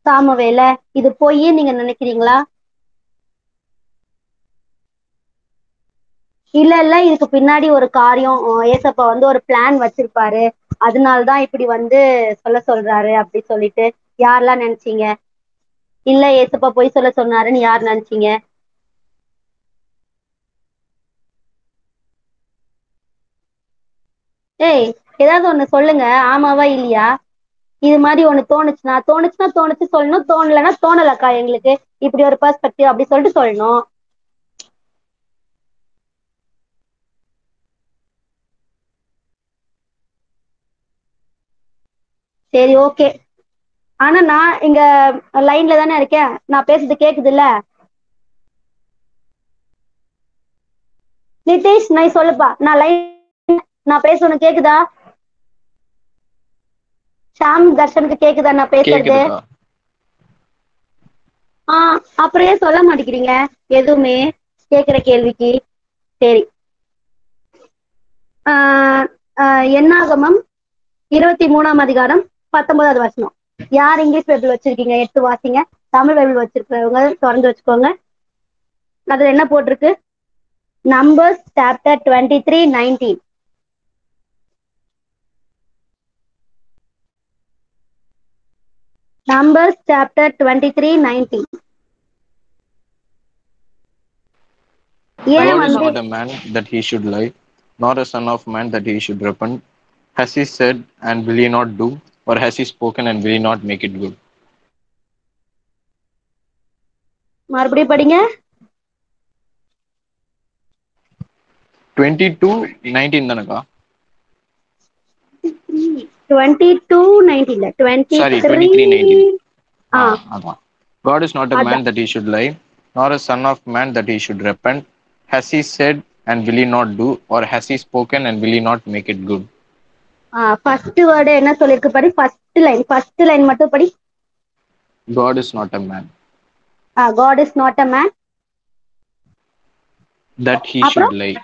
சாமுவேல, இது பொய் நீங்க நினைக்கிறீங்களா? இல்ல இதுக்கு பின்னாடி ஒரு காரியம், ஏசப்பா வந்து ஒரு பிளான் வச்சிருப்பாரு, அதனாலதான் இப்படி வந்து சொல்றாரு அப்படி சொல்லிட்டு யாரெல்லாம் நினைச்சீங்க? இல்ல ஏசப்பா பொய் சொல்ல சொன்னாருன்னு யார் நினைச்சீங்க? ஏய், ஏதாவது ஒண்ணு சொல்லுங்க, ஆமாவா இல்லையா? இது மாதிரி ஒண்ணு தோணுச்சுன்னா தோணுச்சு சொல்லணும், தோணலைன்னா தோணலக்கா எங்களுக்கு இப்படி ஒரு பெர்ஸ்பெக்டிவ் அப்படி சொல்லிட்டு சொல்லணும். சரி ஓகே. ஆனா நான் இங்க லைன்ல தானே இருக்கேன், நான் பேசுறது கேக்குது இல்ல? நிதிஷ் நான் சொல்லுப்பா, நான் பேசுறது கேக்குதா? ஷாம் தர்ஷனுக்கு கேக்குதா நான் பேசுறது? அப்புறம் ஏன் சொல்ல மாட்டேங்கிறீங்க எதுவுமே கேக்குற கேள்விக்கு? சரி. என்னாகமம் 23ஆம் அதிகாரம் 19வது வசனம். யார் இங்கிலீஷ் பைபிள் வச்சிருக்கீங்க எடுத்து வாசிங்க. தமிழ் பைபிள் வச்சிருக்கிறவங்க திறந்து வச்சுக்கோங்க. அதுல என்ன போட்டிருக்கு? Numbers chapter 23:19. Numbers chapter 23:19. God is not a man that he should lie, nor a son of man that he should repent. Has he said and will he not do, or has he spoken and will he not make it good? மறுபடியும் படிங்க. 22:19 தானக்கா? 22:19 இல்ல 23:19. God is not a man that he should lie, nor a son of man that he should repent. Has he said and will he not do, or has he spoken and will he not make it good? First word என்ன சொல்லிருக்கு படி, first line மட்டும் படி. God is not a man. God is not a man that he should lie.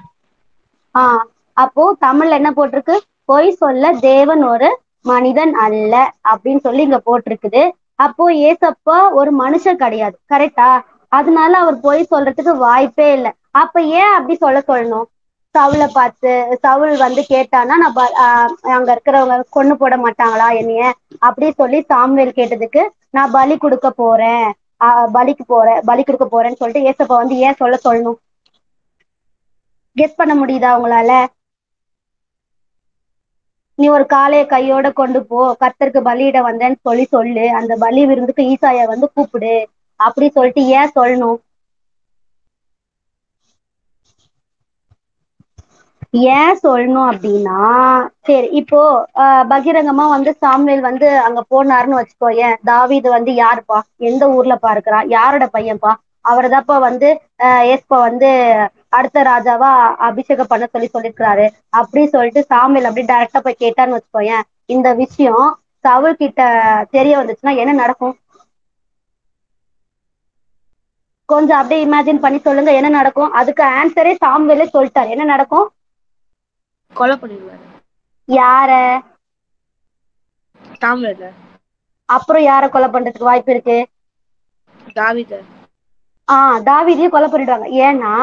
அப்போ தமிழ்ல என்ன போட்டிருக்கு? பொய் சொல்ல தேவன் ஒரு மனிதன் அல்ல அப்படின்னு சொல்லி இங்க போட்டிருக்குது. அப்போ ஏசப்பா ஒரு மனுஷன் கிடையாது, கரெக்டா? அதனால அவர் பொய் சொல்றதுக்கு வாய்ப்பே இல்லை. அப்ப ஏன் அப்படி சொல்லணும்? சவுலை பார்த்து சவுல் வந்து கேட்டானா, நான் அங்க இருக்கிறவங்க கொன்னு போட மாட்டாங்களா என்னைய அப்படி சொல்லி சாமுவேல் கேட்டதுக்கு, நான் பலி கொடுக்க போறேன் பலி கொடுக்க போறேன்னு சொல்லிட்டு ஏசப்பா வந்து ஏன் சொல்லணும்? கெஸ் பண்ண முடியுதா உங்களால? நீ ஒரு காளைய கையோட கொண்டு போ, கர்த்தருக்கு பலியிட வந்தேன்னு சொல்லு, அந்த பலி விருந்துக்கு ஈசாய வந்து கூப்பிடு அப்படி சொல்லிட்டு ஏன் சொல்லணும்? ஏன் சொல்லணும் அப்படின்னா, சரி இப்போ பகிரங்கமா வந்து சாமுவேல் வந்து அங்க போனாருன்னு வச்சுக்கோ. ஏன் தாவீது வந்து யாருப்பா, எந்த ஊர்லப்பா இருக்கிறான், யாரோட பையன்ப்பா, அவர்தான்ப்பா வந்து ஏஸ்பா வந்து அடுத்த ராஜாவா அபிஷேகம் பண்ண சொல்லியிருக்கிறாரு அப்படி சொல்லிட்டு சாமுவேல் அப்படி டைரக்டா போய் கேட்டான்னு வச்சுக்கோயேன். இந்த விஷயம் சவுல் கிட்ட தெரிய வந்துச்சுன்னா என்ன நடக்கும்? கொஞ்சம் அப்படியே இமேஜின் பண்ணி சொல்லுங்க என்ன நடக்கும். அதுக்கு ஆன்சரே சாமுவேலே சொல்லிட்டாரு. என்ன நடக்கும்? கொலை பண்ணிடுவாரு. யார? சாமுவேல. அப்புறம் யார கொலை பண்றதுக்கு வாய்ப்பு இருக்கு? தாவீத. தாவீதையும் கொலை பண்ணிடுவாங்க. ஏன்னா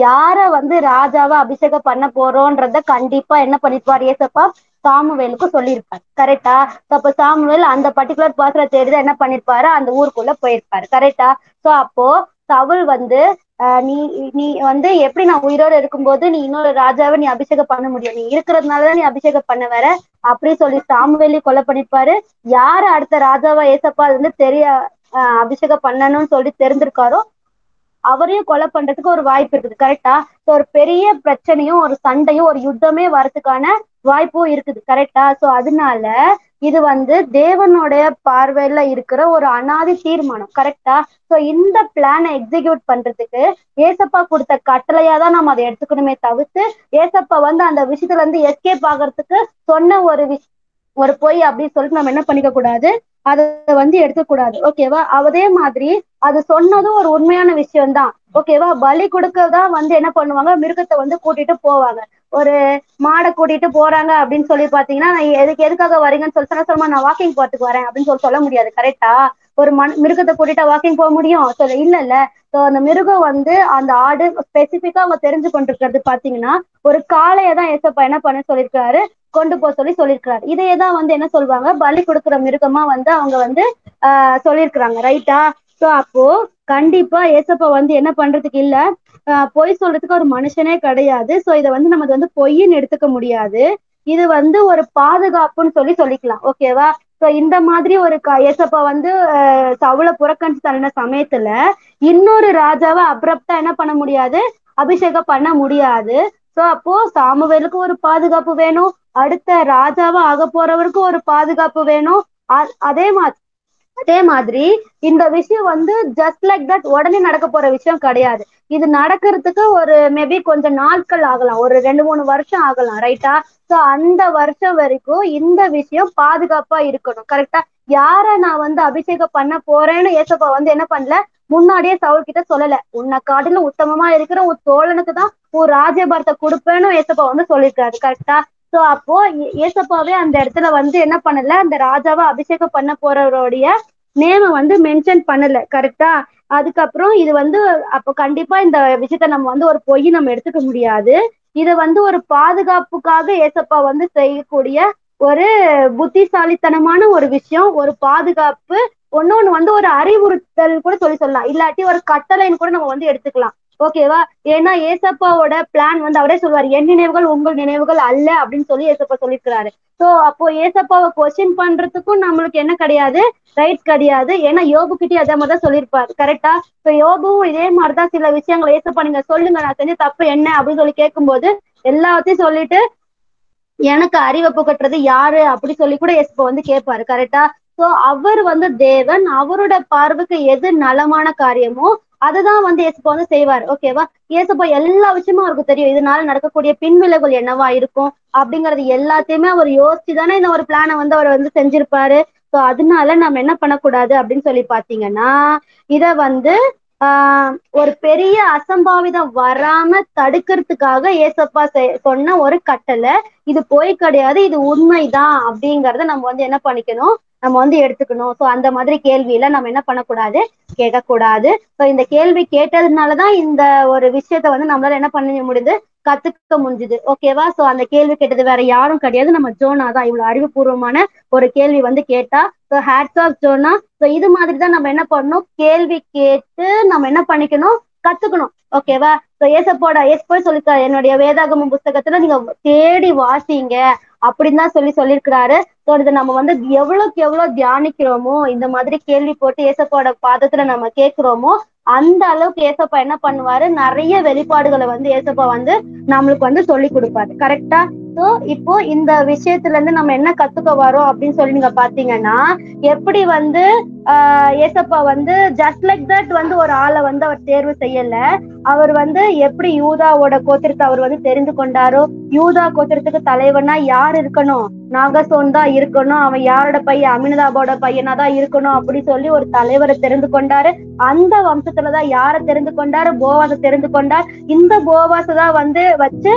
யார வந்து ராஜாவா அபிஷேகம் பண்ண போறோன்றத கண்டிப்பா என்ன பண்ணிருப்பாரு ஏசப்பா சாமுவேலுக்கு சொல்லியிருப்பாரு. கரெக்டா? அப்ப சாமுவேல் அந்த பர்டிகுலர் பர்சனை தேடிதான் என்ன பண்ணிருப்பாரு, அந்த ஊருக்குள்ள போயிருப்பாரு. கரெக்டா? சோ அப்போ சவுல் வந்து நீ நீ வந்து எப்படி நான் உயிரோட இருக்கும்போது நீ இன்னொரு ராஜாவை நீ அபிஷேகம் பண்ண முடியும், நீ இருக்கிறதுனாலதான் நீ அபிஷேகம் பண்ண வர அப்படின்னு சொல்லி சாமுவேலையும் கொலை பண்ணிருப்பாரு. யாரு அடுத்த ராஜாவா ஏசப்பா அது வந்து அபிஷேகம் பண்ணணும்னு சொல்லி தெரிஞ்சிருக்காரோ அவரையும் கொலை பண்றதுக்கு ஒரு வாய்ப்பு இருக்குது. கரெக்டா? ஒரு பெரிய பிரச்சனையும் ஒரு சண்டையும் ஒரு யுத்தமே வரதுக்கான வாய்ப்பும் இருக்குது. கரெக்டா? சோ அதனால இது வந்து தேவனுடைய பார்வையில இருக்கிற ஒரு அனாதி தீர்மானம். கரெக்டா? சோ இந்த பிளானை எக்ஸிக்யூட் பண்றதுக்கு ஏசப்பா கொடுத்த கட்டளையா தான் நம்ம அதை எடுத்துக்கணுமே தவிர்த்து ஏசப்பா வந்து அந்த விஷயத்துல இருந்து எஸ்கேப் ஆகிறதுக்கு சொன்ன ஒரு பொய் அப்படின்னு சொல்லிட்டு நம்ம என்ன பண்ணிக்க கூடாது, அதை வந்து எடுக்கக்கூடாது. ஓகேவா? அதே மாதிரி அது சொன்னதும் ஒரு உண்மையான விஷயம்தான். ஓகேவா? பலி கொடுக்கதான் வந்து என்ன பண்ணுவாங்க, மிருகத்தை வந்து கூட்டிட்டு போவாங்க. ஒரு மாடை கூட்டிட்டு போறாங்க அப்படின்னு சொல்லி பாத்தீங்கன்னா, நான் எதுக்காக வரீங்கன்னு சொல்லி சொல்லுமா நான் வாக்கிங் போறதுக்கு வரேன் அப்படின்னு சொல்ல முடியாது. கரெக்டா? ஒரு மிருகத்தை கூட்டிட்டு வாக்கிங் போக முடியும்? இல்ல. ஸோ அந்த மிருகம் வந்து அந்த ஆடு ஸ்பெசிபிக்கா அவங்க தெரிஞ்சு கொண்டிருக்கிறது பாத்தீங்கன்னா ஒரு காளையை தான் ஏசப்பா என்ன பண்ண சொல்லியிருக்காரு, கொண்டு போக சொல்லியிருக்கிறாரு. இதையேதான் வந்து என்ன சொல்லுவாங்க, பலி கொடுக்குற மிருகமா வந்து அவங்க வந்து சொல்லியிருக்கிறாங்க. ரைட்டா? சோ அப்போ கண்டிப்பா ஏசப்பா வந்து என்ன பண்றதுக்கு இல்ல, பொய் சொல்றதுக்கு ஒரு மனுஷனே கிடையாது. சோ இதை வந்து நம்ம வந்து பொய்ன்னு எடுத்துக்க முடியாது. இது வந்து ஒரு பாதுகாப்புன்னு சொல்லிக்கலாம். ஓகேவா? சோ இந்த மாதிரி ஒரு ஏசப்பா வந்து சவுளை புறக்கணிச்சு தள்ளின சமயத்துல இன்னொரு ராஜாவை அப்ரப்டா என்ன பண்ண முடியாது, அபிஷேகம் பண்ண முடியாது. சோ அப்போ சாமுவேலுக்கு ஒரு பாதுகாப்பு வேணும், அடுத்த ராஜாவா ஆக போறவருக்கும் ஒரு பாதுகாப்பு வேணும். அதே மாதிரி இந்த விஷயம் வந்து ஜஸ்ட் லைக் தட் உடனே நடக்க போற விஷயம் கிடையாது. இது நடக்கிறதுக்கு ஒரு மேபி கொஞ்சம் நாட்கள் ஆகலாம், ஒரு 2-3 வருஷம் ஆகலாம். ரைட்டா? சோ அந்த வருஷம் வரைக்கும் இந்த விஷயம் பாதுகாப்பா இருக்கணும். கரெக்டா? யார நான் வந்து அபிஷேகம் பண்ண போறேன்னு ஏசப்பா வந்து என்ன பண்ணல, முன்னாடியே சவுல் கிட்ட சொல்லல. உன்னை காட்டிலும் உத்தமமா இருக்கிற உன் தோழனுக்கு தான் உன் ராஜ்யபாரத்தை கொடுப்பேன்னு ஏசப்பா வந்து சொல்லியிருக்காரு. கரெக்டா? சோ அப்போ ஏசப்பாவே அந்த இடத்துல வந்து என்ன பண்ணல, அந்த ராஜாவை அபிஷேகம் பண்ண போறவருடைய நேம வந்து மென்ஷன் பண்ணல. கரெக்டா? அதுக்கப்புறம் இது வந்து அப்போ கண்டிப்பா இந்த விஷயத்த நம்ம வந்து ஒரு பொய் நம்ம எடுத்துக்க முடியாது. இது வந்து ஒரு பாதுகாப்புக்காக ஏசப்பா வந்து செய்யக்கூடிய ஒரு புத்திசாலித்தனமான ஒரு விஷயம், ஒரு பாதுகாப்பு. ஒன்னொன்னு வந்து ஒரு அறிவுறுத்தல் கூட சொல்லலாம், இல்லாட்டி ஒரு கட்டளைன்னு கூட நம்ம வந்து எடுத்துக்கலாம். ஓகேவா? ஏன்னா ஏசப்பாவோட பிளான் வந்து அவரே சொல்லுவாரு, என் நினைவுகள் உங்கள் நினைவுகள் அல்ல அப்படின்னு சொல்லி ஏசப்பா சொல்லியிருக்கிறாரு. சோ அப்போ ஏசப்பாவை கொஸ்டின் பண்றதுக்கும் நம்மளுக்கு என்ன கிடையாது, ரைட் கிடையாது. ஏன்னா யோபு கிட்டே அதே மாதிரிதான் சொல்லியிருப்பாரு. கரெக்டா? சோ யோபுவும் இதே மாதிரிதான் சில விஷயங்களை ஏசப்பா நீங்க சொல்லுங்க நான் செஞ்ச தப்பு என்ன அப்படின்னு சொல்லி கேட்கும்போது எல்லாத்தையும் சொல்லிட்டு எனக்கு அறிவை புகட்டுறது யாரு அப்படி சொல்லி கூட ஏசப்பா வந்து கேட்பாரு. கரெக்டா? சோ அவர் வந்து தேவன், அவரோட பார்வைக்கு எது நலமான காரியமோ அதுதான் வந்து ஏசப்பா வந்து செய்வார். ஓகேவா? ஏசப்பா எல்லா விஷயமும் அவருக்கு தெரியும், இதனால நடக்கக்கூடிய பின்விளைவுகள் என்னவா இருக்கும் அப்படிங்கறது எல்லாத்தையுமே அவர் யோசிச்சுதானே இந்த ஒரு பிளானை வந்து அவர் வந்து செஞ்சிருப்பாரு. சோ அதனால நம்ம என்ன பண்ணக்கூடாது அப்படின்னு சொல்லி பாத்தீங்கன்னா, இத வந்து ஒரு பெரிய அசம்பாவிதம் வராம தடுக்கிறதுக்காக ஏசப்பா சொன்ன ஒரு கட்டளை. இது பொய் கிடையாது, இது உண்மைதான் அப்படிங்கறத நம்ம வந்து என்ன பண்ணிக்கணும், நம்ம வந்து எடுத்துக்கணும். சோ அந்த மாதிரி கேள்வியில நம்ம என்ன பண்ணக்கூடாது, கேட்கக்கூடாது. சோ இந்த கேள்வி கேட்டதுனாலதான் இந்த ஒரு விஷயத்த வந்து நம்மளால என்ன பண்ண முடியுது, கத்துக்க முடிஞ்சுது. ஓகேவா? சோ அந்த கேள்வி கேட்டது வேற யாரும் கிடையாது, நம்ம ஜோனா தான் இவ்வளவு அறிவுபூர்வமான ஒரு கேள்வி வந்து கேட்டா. சோ ஸோ ஹேட்ஸ் ஆஃப் ஜோனா. ஸோ இது மாதிரி தான் நம்ம என்ன பண்ணணும், கேள்வி கேட்டு நம்ம என்ன பண்ணிக்கணும், கத்துக்கணும். ஓகேவா? ஸோ போய் சொல்லிருக்காரு, என்னுடைய வேதாகம புஸ்தகத்துல நீங்க தேடி வாசிங்க அப்படின்னு தான் சொல்லியிருக்கிறாரு. ஸோ இதை நம்ம வந்து எவ்வளவுக்கு எவ்வளவு தியானிக்கிறோமோ, இந்த மாதிரி கேள்வி போட்டு ஏசப்போட பாதத்துல நம்ம கேட்கிறோமோ, அந்த அளவுக்கு ஏசப்பா என்ன பண்ணுவாரு, நிறைய வெளிப்பாடுகளை வந்து ஏசப்பா வந்து நம்மளுக்கு வந்து சொல்லி கொடுப்பாரு. கரெக்டா? சோ இப்போ இந்த விஷயத்துல இருந்து நம்ம என்ன கத்துக்க வரோம் அப்படின்னு சொல்லி நீங்க பாத்தீங்கன்னா, எப்படி வந்து ஏசப்பா வந்து ஜஸ்ட் லைக் தட் வந்து ஒரு ஆளை வந்து அவர் தேர்வு செய்யல. அவர் வந்து எப்படி யூதாவோட கோத்திரத்தை அவர் வந்து தெரிந்து கொண்டாரோ, யூதா கோத்திரத்துக்கு தலைவனா யார் இருக்கணும், நாகசோன் தான் இருக்கணும், அவன் யாரோட பையன், அமினதாபோட பையனா தான் இருக்கணும் அப்படி சொல்லி ஒரு தலைவரை தெரிந்து கொண்டாரு. அந்த வம்சத்துலதான் யாரை தெரிந்து கொண்டாரு, போவாசை தெரிந்து கொண்டார். இந்த போவாசை தான் வந்து வச்சு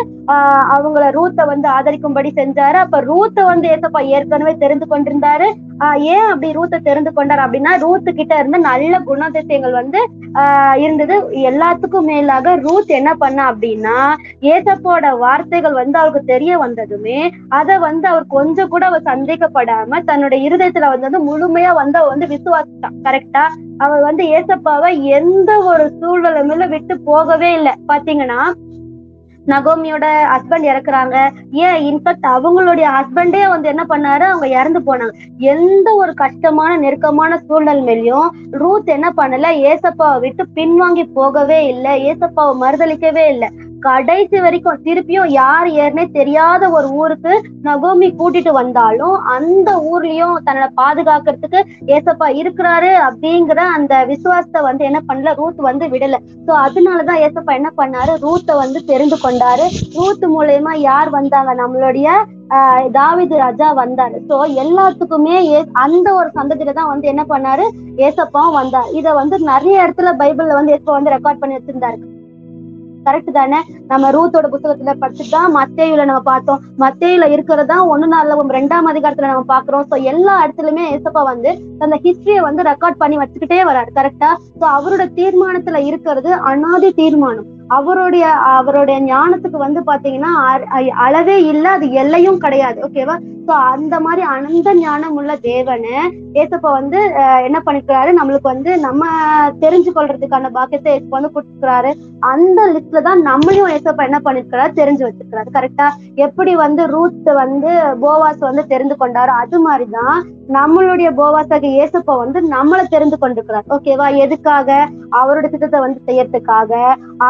அவங்கள ரூத்தை வந்து ஆதரிக்கும்படி செஞ்சாரு. அப்ப ரூத்தை வந்து ஏசப்பா ஏற்கனவே தெரிந்து கொண்டிருந்தாரு. ஏன் அப்படி ரூத்தை தெரிந்து கொண்டார் அப்படின்னா, ரூத்து கிட்ட இருந்து நல்ல குணாதிசயங்கள் வந்து இருந்தது. எல்லாத்துக்கும் மேலாக ரூத் என்ன பண்ண அப்படின்னா, ஏசப்போட வார்த்தைகள் வந்து அவருக்கு தெரிய வந்ததுமே அதை வந்து அவர் கொஞ்சம் கூட அவர் சந்தேகப்படாம தன்னுடைய இருதயத்துல வந்து முழுமையா வந்து அவர் வந்து விசுவாசிட்டான். கரெக்டா? அவர் வந்து ஏசப்பாவை எந்த ஒரு சூழ்நிலையில விட்டு போகவே இல்லை. பாத்தீங்கன்னா, நகோமியோட ஹஸ்பண்ட் இறக்குறாங்க. ஏன், இன்ஃபேக்ட் அவங்களுடைய ஹஸ்பண்டே வந்து என்ன பண்ணாரு, அவங்க இறந்து போனாங்க. எந்த ஒரு கஷ்டமான நெருக்கமான சூழ்நிலையிலையும் ரூத் என்ன பண்ணல, ஏசப்பாவை விட்டு பின்வாங்கி போகவே இல்லை, ஏசப்பாவை மறுதளிக்கவே இல்லை. கடைசி வரைக்கும் திருப்பியும் யார் ஏற்னே தெரியாத ஒரு ஊருக்கு நகோமி கூட்டிட்டு வந்தாலும் அந்த ஊர்லயும் தன்னை பாதுகாக்கிறதுக்கு ஏசப்பா இருக்கிறாரு அப்படிங்கிற அந்த விசுவாசத்தை வந்து என்ன பண்ணல, ரூத் வந்து விடல. சோ அதனாலதான் ஏசப்பா என்ன பண்ணாரு, ரூத்தை வந்து தெரிந்து கொண்டாரு. ரூத் மூலயமா யார் வந்தாங்க, நம்மளுடைய தாவீது ராஜா வந்தாரு. சோ எல்லாத்துக்குமே அந்த ஒரு சந்ததியில தான் வந்து என்ன பண்ணாரு, ஏசப்பாவும் வந்தார். இத வந்து நிறைய இடத்துல பைபிள்ல வந்து ஏசப்பா வந்து ரெக்கார்ட் பண்ணி வச்சிருந்தாரு. கரெக்ட் தானே? நம்ம ரூத்தோட புத்தகத்துல படிச்சுதான் மத்தேயுல நம்ம பார்த்தோம். மத்தேயுல இருக்கிறதா 1:2 அதிகாரத்துல நம்ம பாக்குறோம். சோ எல்லா இடத்துலயுமே ஏசப்பா வந்து அந்த ஹிஸ்டரியை வந்து ரெக்கார்ட் பண்ணி வச்சுக்கிட்டே வராரு. கரெக்டா? சோ அவரோட தீர்மானத்துல இருக்கிறது அனாதி தீர்மானம். அவருடைய ஞானத்துக்கு வந்து பாத்தீங்கன்னா அளவே இல்லை, அது எல்லையும் கிடையாது. ஓகேவா? சோ அந்த மாதிரி அனந்த ஞானம் உள்ள தேவனை ஏசப்பா வந்து என்ன பண்ணிக்கிறாரு, நம்மளுக்கு வந்து நம்ம தெரிஞ்சு கொள்றதுக்கான பாக்கியத்தை ஏசப்பா வந்து கொடுத்துக்கிறாரு. அந்த லிஸ்ட்ல தான் நம்மளையும் ஏசப்பா என்ன பண்ணிருக்கிறாரு, தெரிஞ்சு வச்சிருக்கிறாரு. கரெக்டா? எப்படி வந்து ரூத் வந்து போவாஸ் வந்து தெரிந்து கொண்டாரோ, அது மாதிரிதான் நம்மளுடைய போவாசாக ஏசப்பா வந்து நம்மளை தெரிந்து கொண்டிருக்கிறார். ஓகேவா? எதுக்காக? அவரோட திட்டத்தை வந்து செய்யறதுக்காக.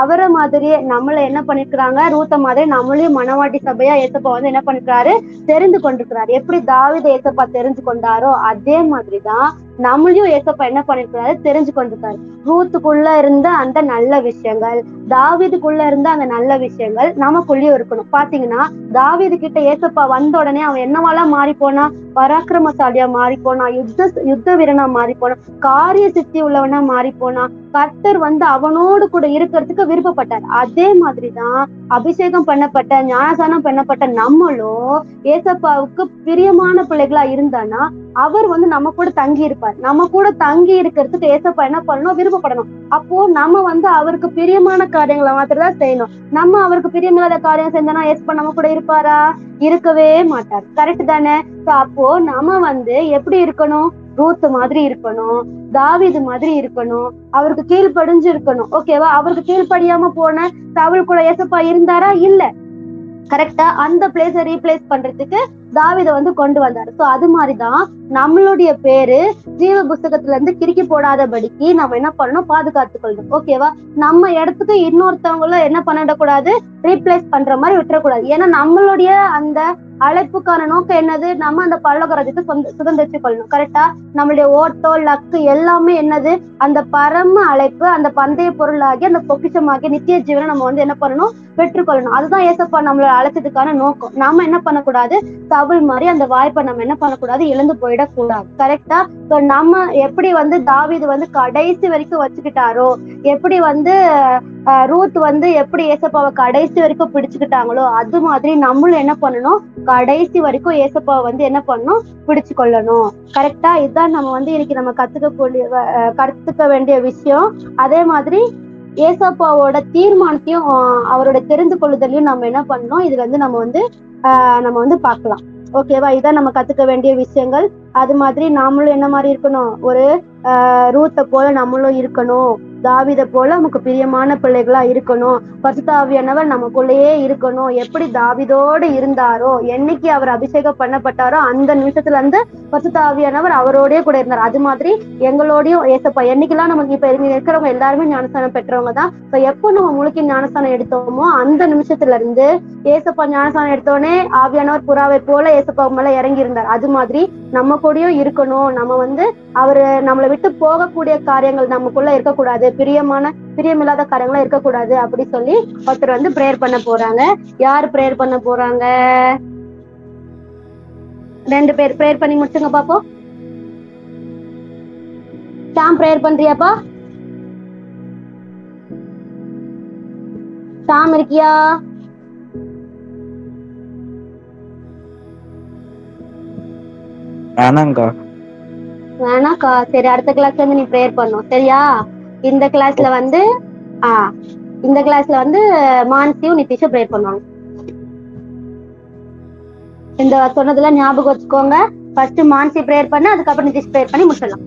அவரை மாதிரியே நம்மள என்ன பண்ணிருக்கிறாங்க, ரூத்த மாதிரி நம்மளையும் மனவாட்டி சபையா ஏசப்பா வந்து என்ன பண்ணிருக்காரு, தெரிந்து கொண்டிருக்கிறாரு. எப்படி தாவீது ஏசப்பா தெரிஞ்சு கொண்டாரோ அதே மாதிரிதான் நம்மளையும் ஏசப்பா என்ன பண்ணிருக்கிறாரு, தெரிஞ்சு கொண்டிருக்காரு. ரூத்துக்குள்ள இருந்த அந்த நல்ல விஷயங்கள், தாவீதுக்குள்ள இருந்த அந்த நல்ல விஷயங்கள் நமக்குள்ளேயும் இருக்கணும். பாத்தீங்கன்னா, தாவீது கிட்ட ஏசப்பா வந்த உடனே அவன் என்னவாலாம் மாறி போனா, பராக்கிரமசாலியா மாறி போனா, யுத்த வீரனா மாறி போனா, காரிய சித்தி உள்ளவனா மாறி போனா. கர்த்தர் வந்து அவனோடு கூட இருக்கிறதுக்கு விருப்பப்பட்டார். அதே மாதிரிதான் அபிஷேகம் பண்ணப்பட்ட, ஞானசானம் பண்ணப்பட்ட நம்மளும் ஏசப்பாவுக்கு பிரியமான பிள்ளைகளா இருந்தானா அவர் வந்து நம்ம கூட தங்கி இருப்பார். நம்ம கூட தங்கி இருக்கிறதுக்கு ஏசப்பா என்ன பண்ணணும், விருப்பப்படணும். அப்போ நம்ம வந்து அவருக்கு பிரியமான காரியங்களை மாத்திரம் தான் செய்யணும். நம்ம அவருக்கு பிரியமில்லாத காரியம் செஞ்சோம்னா ஏசப்பா நம்ம கூட இருப்பாரா? இருக்கவே மாட்டார். கரெக்ட் தானே? அப்போ நம்ம வந்து எப்படி இருக்கணும், ரூத் மாதிரி இருக்கணும், தாவீது மாதிரி இருக்கணும், அவருக்கு கீழ்ப்படிஞ்சு இருக்கணும். ஓகேவா? அவருக்கு கீழ்ப்படியாம போன சவுல் கூட ஏசப்பா இருந்தாரா? இல்ல. கரெக்டா? அந்த பிளேஸை ரீப்ளேஸ் பண்றதுக்கு தாவீதை வந்து கொண்டு வந்தாரு. சோ அது மாதிரிதான் நம்மளுடைய பேரு ஜீவ புஸ்தகத்துல இருந்து கிறுக்கி போடாதபடிக்கு நம்ம என்ன பண்ணணும், பாதுகாத்து கொள்ளணும். ஓகேவா? நம்ம இடத்துக்கு இன்னொருத்தவங்கள என்ன பண்ணிடக்கூடாது, ரீப்ளேஸ் பண்ற மாதிரி விட்டுறக்கூடாது. ஏன்னா நம்மளுடைய அந்த அழைப்புக்கான நோக்கம் என்னது, நம்ம அந்த பரலோக ராஜ்யத்தை சுதந்திரிச்சு கொள்ளணும். கரெக்டா? நம்மளுடைய ஓட்டோ லக்கு எல்லாமே என்னது, அந்த பரம அழைப்பு, அந்த பந்தய பொருளாகி அந்த பொக்கிஷமாகி நித்திய ஜீவனை நம்ம வந்து என்ன பண்ணணும், பெற்றுக்கொள்ளணும். அதுதான் ஏசப்பா நம்மளோட அழைச்சதுக்கான நோக்கம். நாம என்ன பண்ணக்கூடாது, சவுல் மாதிரி அந்த வாய்ப்பை நம்ம என்ன பண்ணக்கூடாது, இழந்து போயிடக்கூடாது. கரெக்டா? நம்ம எப்படி வந்து தாவீது வந்து கடைசி வரைக்கும் வச்சுக்கிட்டாரோ, எப்படி வந்து ரூத் வந்து எப்படி ஏசப்பாவை கடைசி வரைக்கும் பிடிச்சுக்கிட்டாங்களோ, அது மாதிரி நம்மளும் என்ன பண்ணணும், கடைசி வரைக்கும் ஏசப்பாவை வந்து என்ன பண்ணணும், பிடிச்சு கொள்ளணும். கரெக்டா? இதுதான் நம்ம வந்து இன்னைக்கு நம்ம கத்துக்க வேண்டிய விஷயம். அதே மாதிரி ஏசப்பாவோட தீர்மானத்தையும் அவரோட தெரிந்து கொள்ளுதலையும் நம்ம என்ன பண்ணணும், இது வந்து நம்ம வந்து பார்க்கலாம். ஓகேவா? இதான் நம்ம கத்துக்க வேண்டிய விஷயங்கள். அது மாதிரி நாமளும் என்ன மாதிரி இருக்கணும், ஒரு ரூத்தை போல நம்மளும் இருக்கணும். தாவீதை போல நமக்கு பிரியமான பிள்ளைகளா இருக்கணும். பரிசுத்த ஆவியானவர் நமக்குள்ளேயே இருக்கணும். எப்படி தாவீதோடு இருந்தாரோ, என்னைக்கு அவர் அபிஷேகம் பண்ணப்பட்டாரோ அந்த நிமிஷத்துல இருந்து பரிசுத்த ஆவியானவர் அவரோடயே கூட இருந்தார். அது மாதிரி எங்களோடையும் ஏசப்பா என்னைக்கெல்லாம் நமக்கு இப்ப இருக்கிறவங்க எல்லாருமே ஞானஸ்தானம் பெற்றவங்க தான். இப்ப எப்போ நம்ம முழுக்கி ஞானஸ்தானம் எடுத்தோமோ அந்த நிமிஷத்துல இருந்து ஏசப்பா ஞானஸ்தானம் எடுத்தோடனே ஆவியானவர் புறாவை போல ஏசப்பா மேல இறங்கி இருந்தார். அது மாதிரி நம்ம கூடயும் இருக்கணும். நம்ம அவரு நம்மளை விட்டு போகக்கூடிய காரியங்கள் நமக்குள்ள இருக்கக்கூடாது, பிரியமில்லாத காரியங்களா இருக்கக்கூடாது அப்படி சொல்லி ஒருத்தர் பிரேயர் பண்ண போறாங்க. யாரு பிரேயர் பண்ண போறாங்க? 2 பேர் பிரேயர் பண்ணி முடிச்சுங்க பாப்போம். ஷாம் பிரேயர் பண்றியாப்பா? ஷாம் இருக்கியா? வேணாக்கா. சரி, அடுத்த கிளாஸ்ல இருந்து நீ பிரேயர் பண்ணும், சரியா? இந்த கிளாஸ்ல மான்சியும் நிதிஷும் பிரேயர் பண்ணுவாங்க. இந்த சொன்னதுல ஞாபகம் வச்சுக்கோங்க. ஃபர்ஸ்ட் மான்சி பிரேயர் பண்ண, அதுக்கப்புறம் நிதிஷ் பிரேயர் பண்ணி முடிச்சிடலாம்.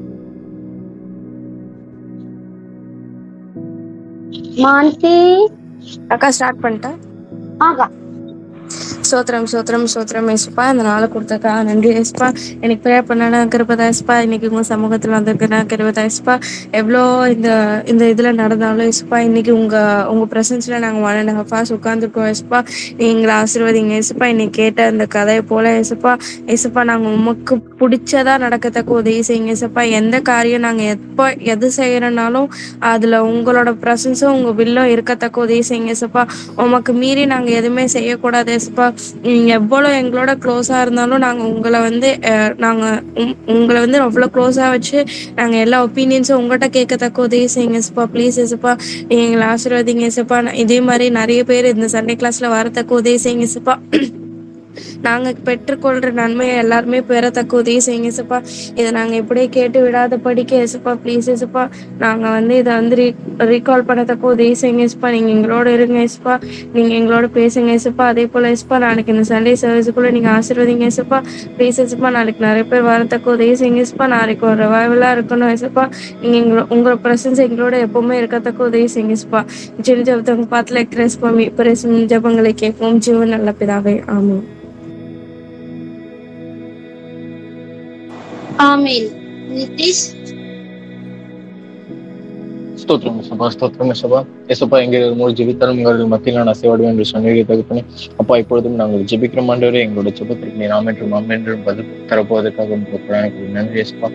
மான்சி அக்கா ஸ்டார்ட் பண்ணிட்டேன். ஆகா. சோத்திரம் சோத்திரம் சோத்திரம் ஏசுப்பா. இந்த நாளை கொடுத்தக்கா நன்றி ஏசுப்பா. எனக்கு ப்ரேயர் பண்ண கிருபதா ஏசுப்பா. இன்னைக்கு உங்க சமூகத்தில் வந்திருக்குன்னா கிருபதா ஏசுப்பா. எவ்வளோ இந்த இந்த இதில் நடந்தாலும் ஏசுப்பா, இன்னைக்கு உங்க ப்ரெசன்ஸில் நாங்கள் 1.5 hours உட்காந்துருக்கோம் ஏசுப்பா. நீங்களை ஆசீர்வதிங்க ஏசுப்பா. இன்னைக்கு கேட்ட அந்த கதையை போல ஏசுப்பா. ஏசுப்பா, நாங்கள் உமக்கு பிடிச்சதா நடக்கத்தக்க உதவி செய்யுங்க ஏசுப்பா. எந்த காரியம் நாங்கள் எது செய்யறனாலும் அதில் உங்களோட ப்ரெசன்ஸும் உங்கள் வில்லும் இருக்கத்தக்க உதவி செய்யுங்க ஏசுப்பா. உமக்கு மீறி நாங்கள் எதுவுமே செய்யக்கூடாது ஏசுப்பா. எவ்வளோ எங்களோட க்ளோஸா இருந்தாலும் நாங்கள் உங்களை அவ்வளோ க்ளோஸா வச்சு நாங்கள் எல்லா ஒப்பீனியன்ஸும் உங்கள்கிட்ட கேட்கத்தக்க உதவி செய்யுங்க ஏசுப்பா. ப்ளீஸ் ஏசுப்பா, எங்களை ஆசீர்வதிங்க ஏசுப்பா. இதே மாதிரி நிறைய பேர் இந்த சண்டே கிளாஸ்ல வரத்தக்க உதவி செய்யுங்க ஏசுப்பா. நாங்கள் பெற்றுக்கொள்கிற நன்மையை எல்லாருமே பெறத்தக்க உதவி செய்யுங்க ஏசுப்பா. இதை நாங்கள் எப்படியே கேட்டு விடாத படிக்க ஏசுப்பா. ப்ளீஸ் ஏசுப்பா, நாங்கள் இதை ரீகால் பண்ணத்தக்க உதவி செய்யுங்க ஏசுப்பா. நீங்கள் எங்களோட இருங்க ஏசுப்பா. நீங்கள் எங்களோட பேசுங்க ஏசுப்பா. அதே போல் ஏசுப்பா, நாளைக்கு இந்த சண்டே சர்வீஸுக்குள்ளே நீங்கள் ஆசீர்வதிங்க ஏசுப்பா. ப்ளீஸ் ஏசுப்பா, நாளைக்கு நிறைய பேர் வரத்தக்க உதவி செய்யுங்க ஏசுப்பா. நாளைக்கு ஒரு ரிவைவலாக இருக்கணும் ஏசுப்பா. நீங்கள் உங்களோட ப்ரெசன்ஸ் எங்களோட எப்பவுமே இருக்கத்தக்க உதவி செய்யுங்க ஏசுப்பா. சின்ன ஜபத்தவங்க பார்த்துல பிரேசும் ஜபங்களை கேட்போம் ஜீவன் நல்ல பிதாவே, ஆமென். ஆமென். நிதிஷ். ஸ்தோத்திரம் ஏசப்பா, ஸ்தோத்திரம் ஏசப்பா. ஏசப்பா, எங்கள் மூணு ஜெபித்தாலும் உங்கள் மத்தியில் நான் அசைவாடுவேன் என்று சொன்னீர்கள் தகுப்பனே. அப்பா, இப்பொழுதும் நாங்கள் ஜெபிக்கிற ஆண்டவரே, எங்களோட ஜெபத்திற்கு நீ நாமென்றும் பதில் தரப்போவதற்காக உங்களுக்கு நன்றி ஏசப்பா.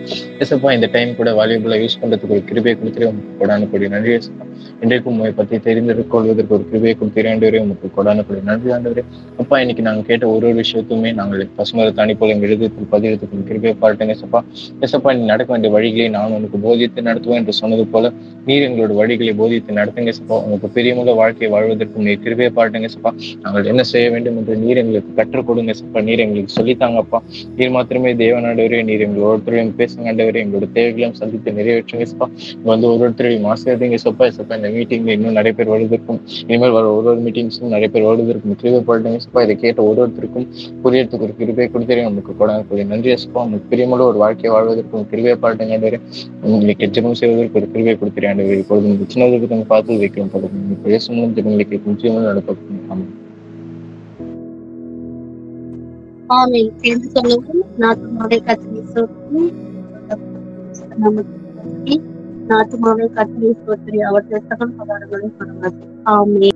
ஏசப்பா, இந்த டைம் கூட வாலிபுல யூஸ் பண்றதுக்கு ஒரு கிருபையை கொடுத்துட்டு உங்களுக்கு கொடானக்கூடிய நன்றி ஏசப்பா. இன்றைக்கும் உண்மை பற்றி தெரிந்து கொள்வதற்கு ஒரு கிருபையை கொடுத்து ஆண்டவரே, உங்களுக்கு கொடானக்கூடிய நன்றி ஆண்டவரே. அப்பா, இன்னைக்கு நாங்கள் கேட்ட ஒரு விஷயத்துமே நாங்கள் பசுமர தாண்டி போல எங்கள் எழுதத்துக்கு பதிலத்துக்கு கிருபையை பாருங்க ஏசப்பா. ஏசப்பா, நீ நடக்க வேண்டிய வழிகளை நான் உனக்கு போதித்து நடத்துவேன் என்று சொன்னது போல நீர் எங்களோட வழிகளை போதித்து நடத்துங்க சப்பா. உங்களுக்கு பெரியமுள்ள வாழ்க்கையை வாழ்வதற்கு நீர் கிருபையை பாருங்க சப்பா. நாங்கள் என்ன செய்ய வேண்டும் என்று நீர் எங்களுக்கு கற்றுக் கொடுங்க சப்பா. நீர் எங்களுக்கு சொல்லித்தாங்கப்பா. நீர் மாத்திரமே தேவனாண்டவரே, நீர் எங்களோட ஒருத்தரையும் பேசுங்க ஆண்டவரே. எங்களோட தேவைகளையும் சந்தித்து நிறைவேற்றுங்க சப்பா. ஒருத்தரையும் ஆசீர்வதிங்க சப்பா. இந்த மீட்டிங்ல இன்னும் நிறைய பேர் வருவதற்கும் இனிமேல் வர ஒரு மீட்டிங்ஸும் நிறைய பேர் வருவதற்கும் கிருபை பாருங்க சப்பா. இதை கேட்ட ஒருத்தருக்கும் புரியறதுக்கு ஒரு கிருபை கொடுத்துறேன். உங்களுக்கு கொடாங்க நன்றி சப்பா. உங்களுக்கு பிரியமுள்ள ஒரு வாழ்க்கையை வாழ்வதற்கும் கிருபை பாருங்க ஆண்டவரே. உங்களுக்கு ஜெபம் செய்வதற்கு ஒரு கிருபை கொடுத்துறேன். இப்பொழுது சின்னதுக்கு பார்த்து வைக்கிறோம். பேசணும் ஜெபங்களுக்கு நிச்சயமாக நடக்கும். ஆமென். என்று சொல்லுவோம். நாத்துமாவை கர்த்தரை ஸ்தோத்திரி, நாத்துமாவை கர்த்தரை ஸ்தோத்திரி, அவருடைய சகல உபகாரங்களை பண்ணுங்கள். ஆமென்.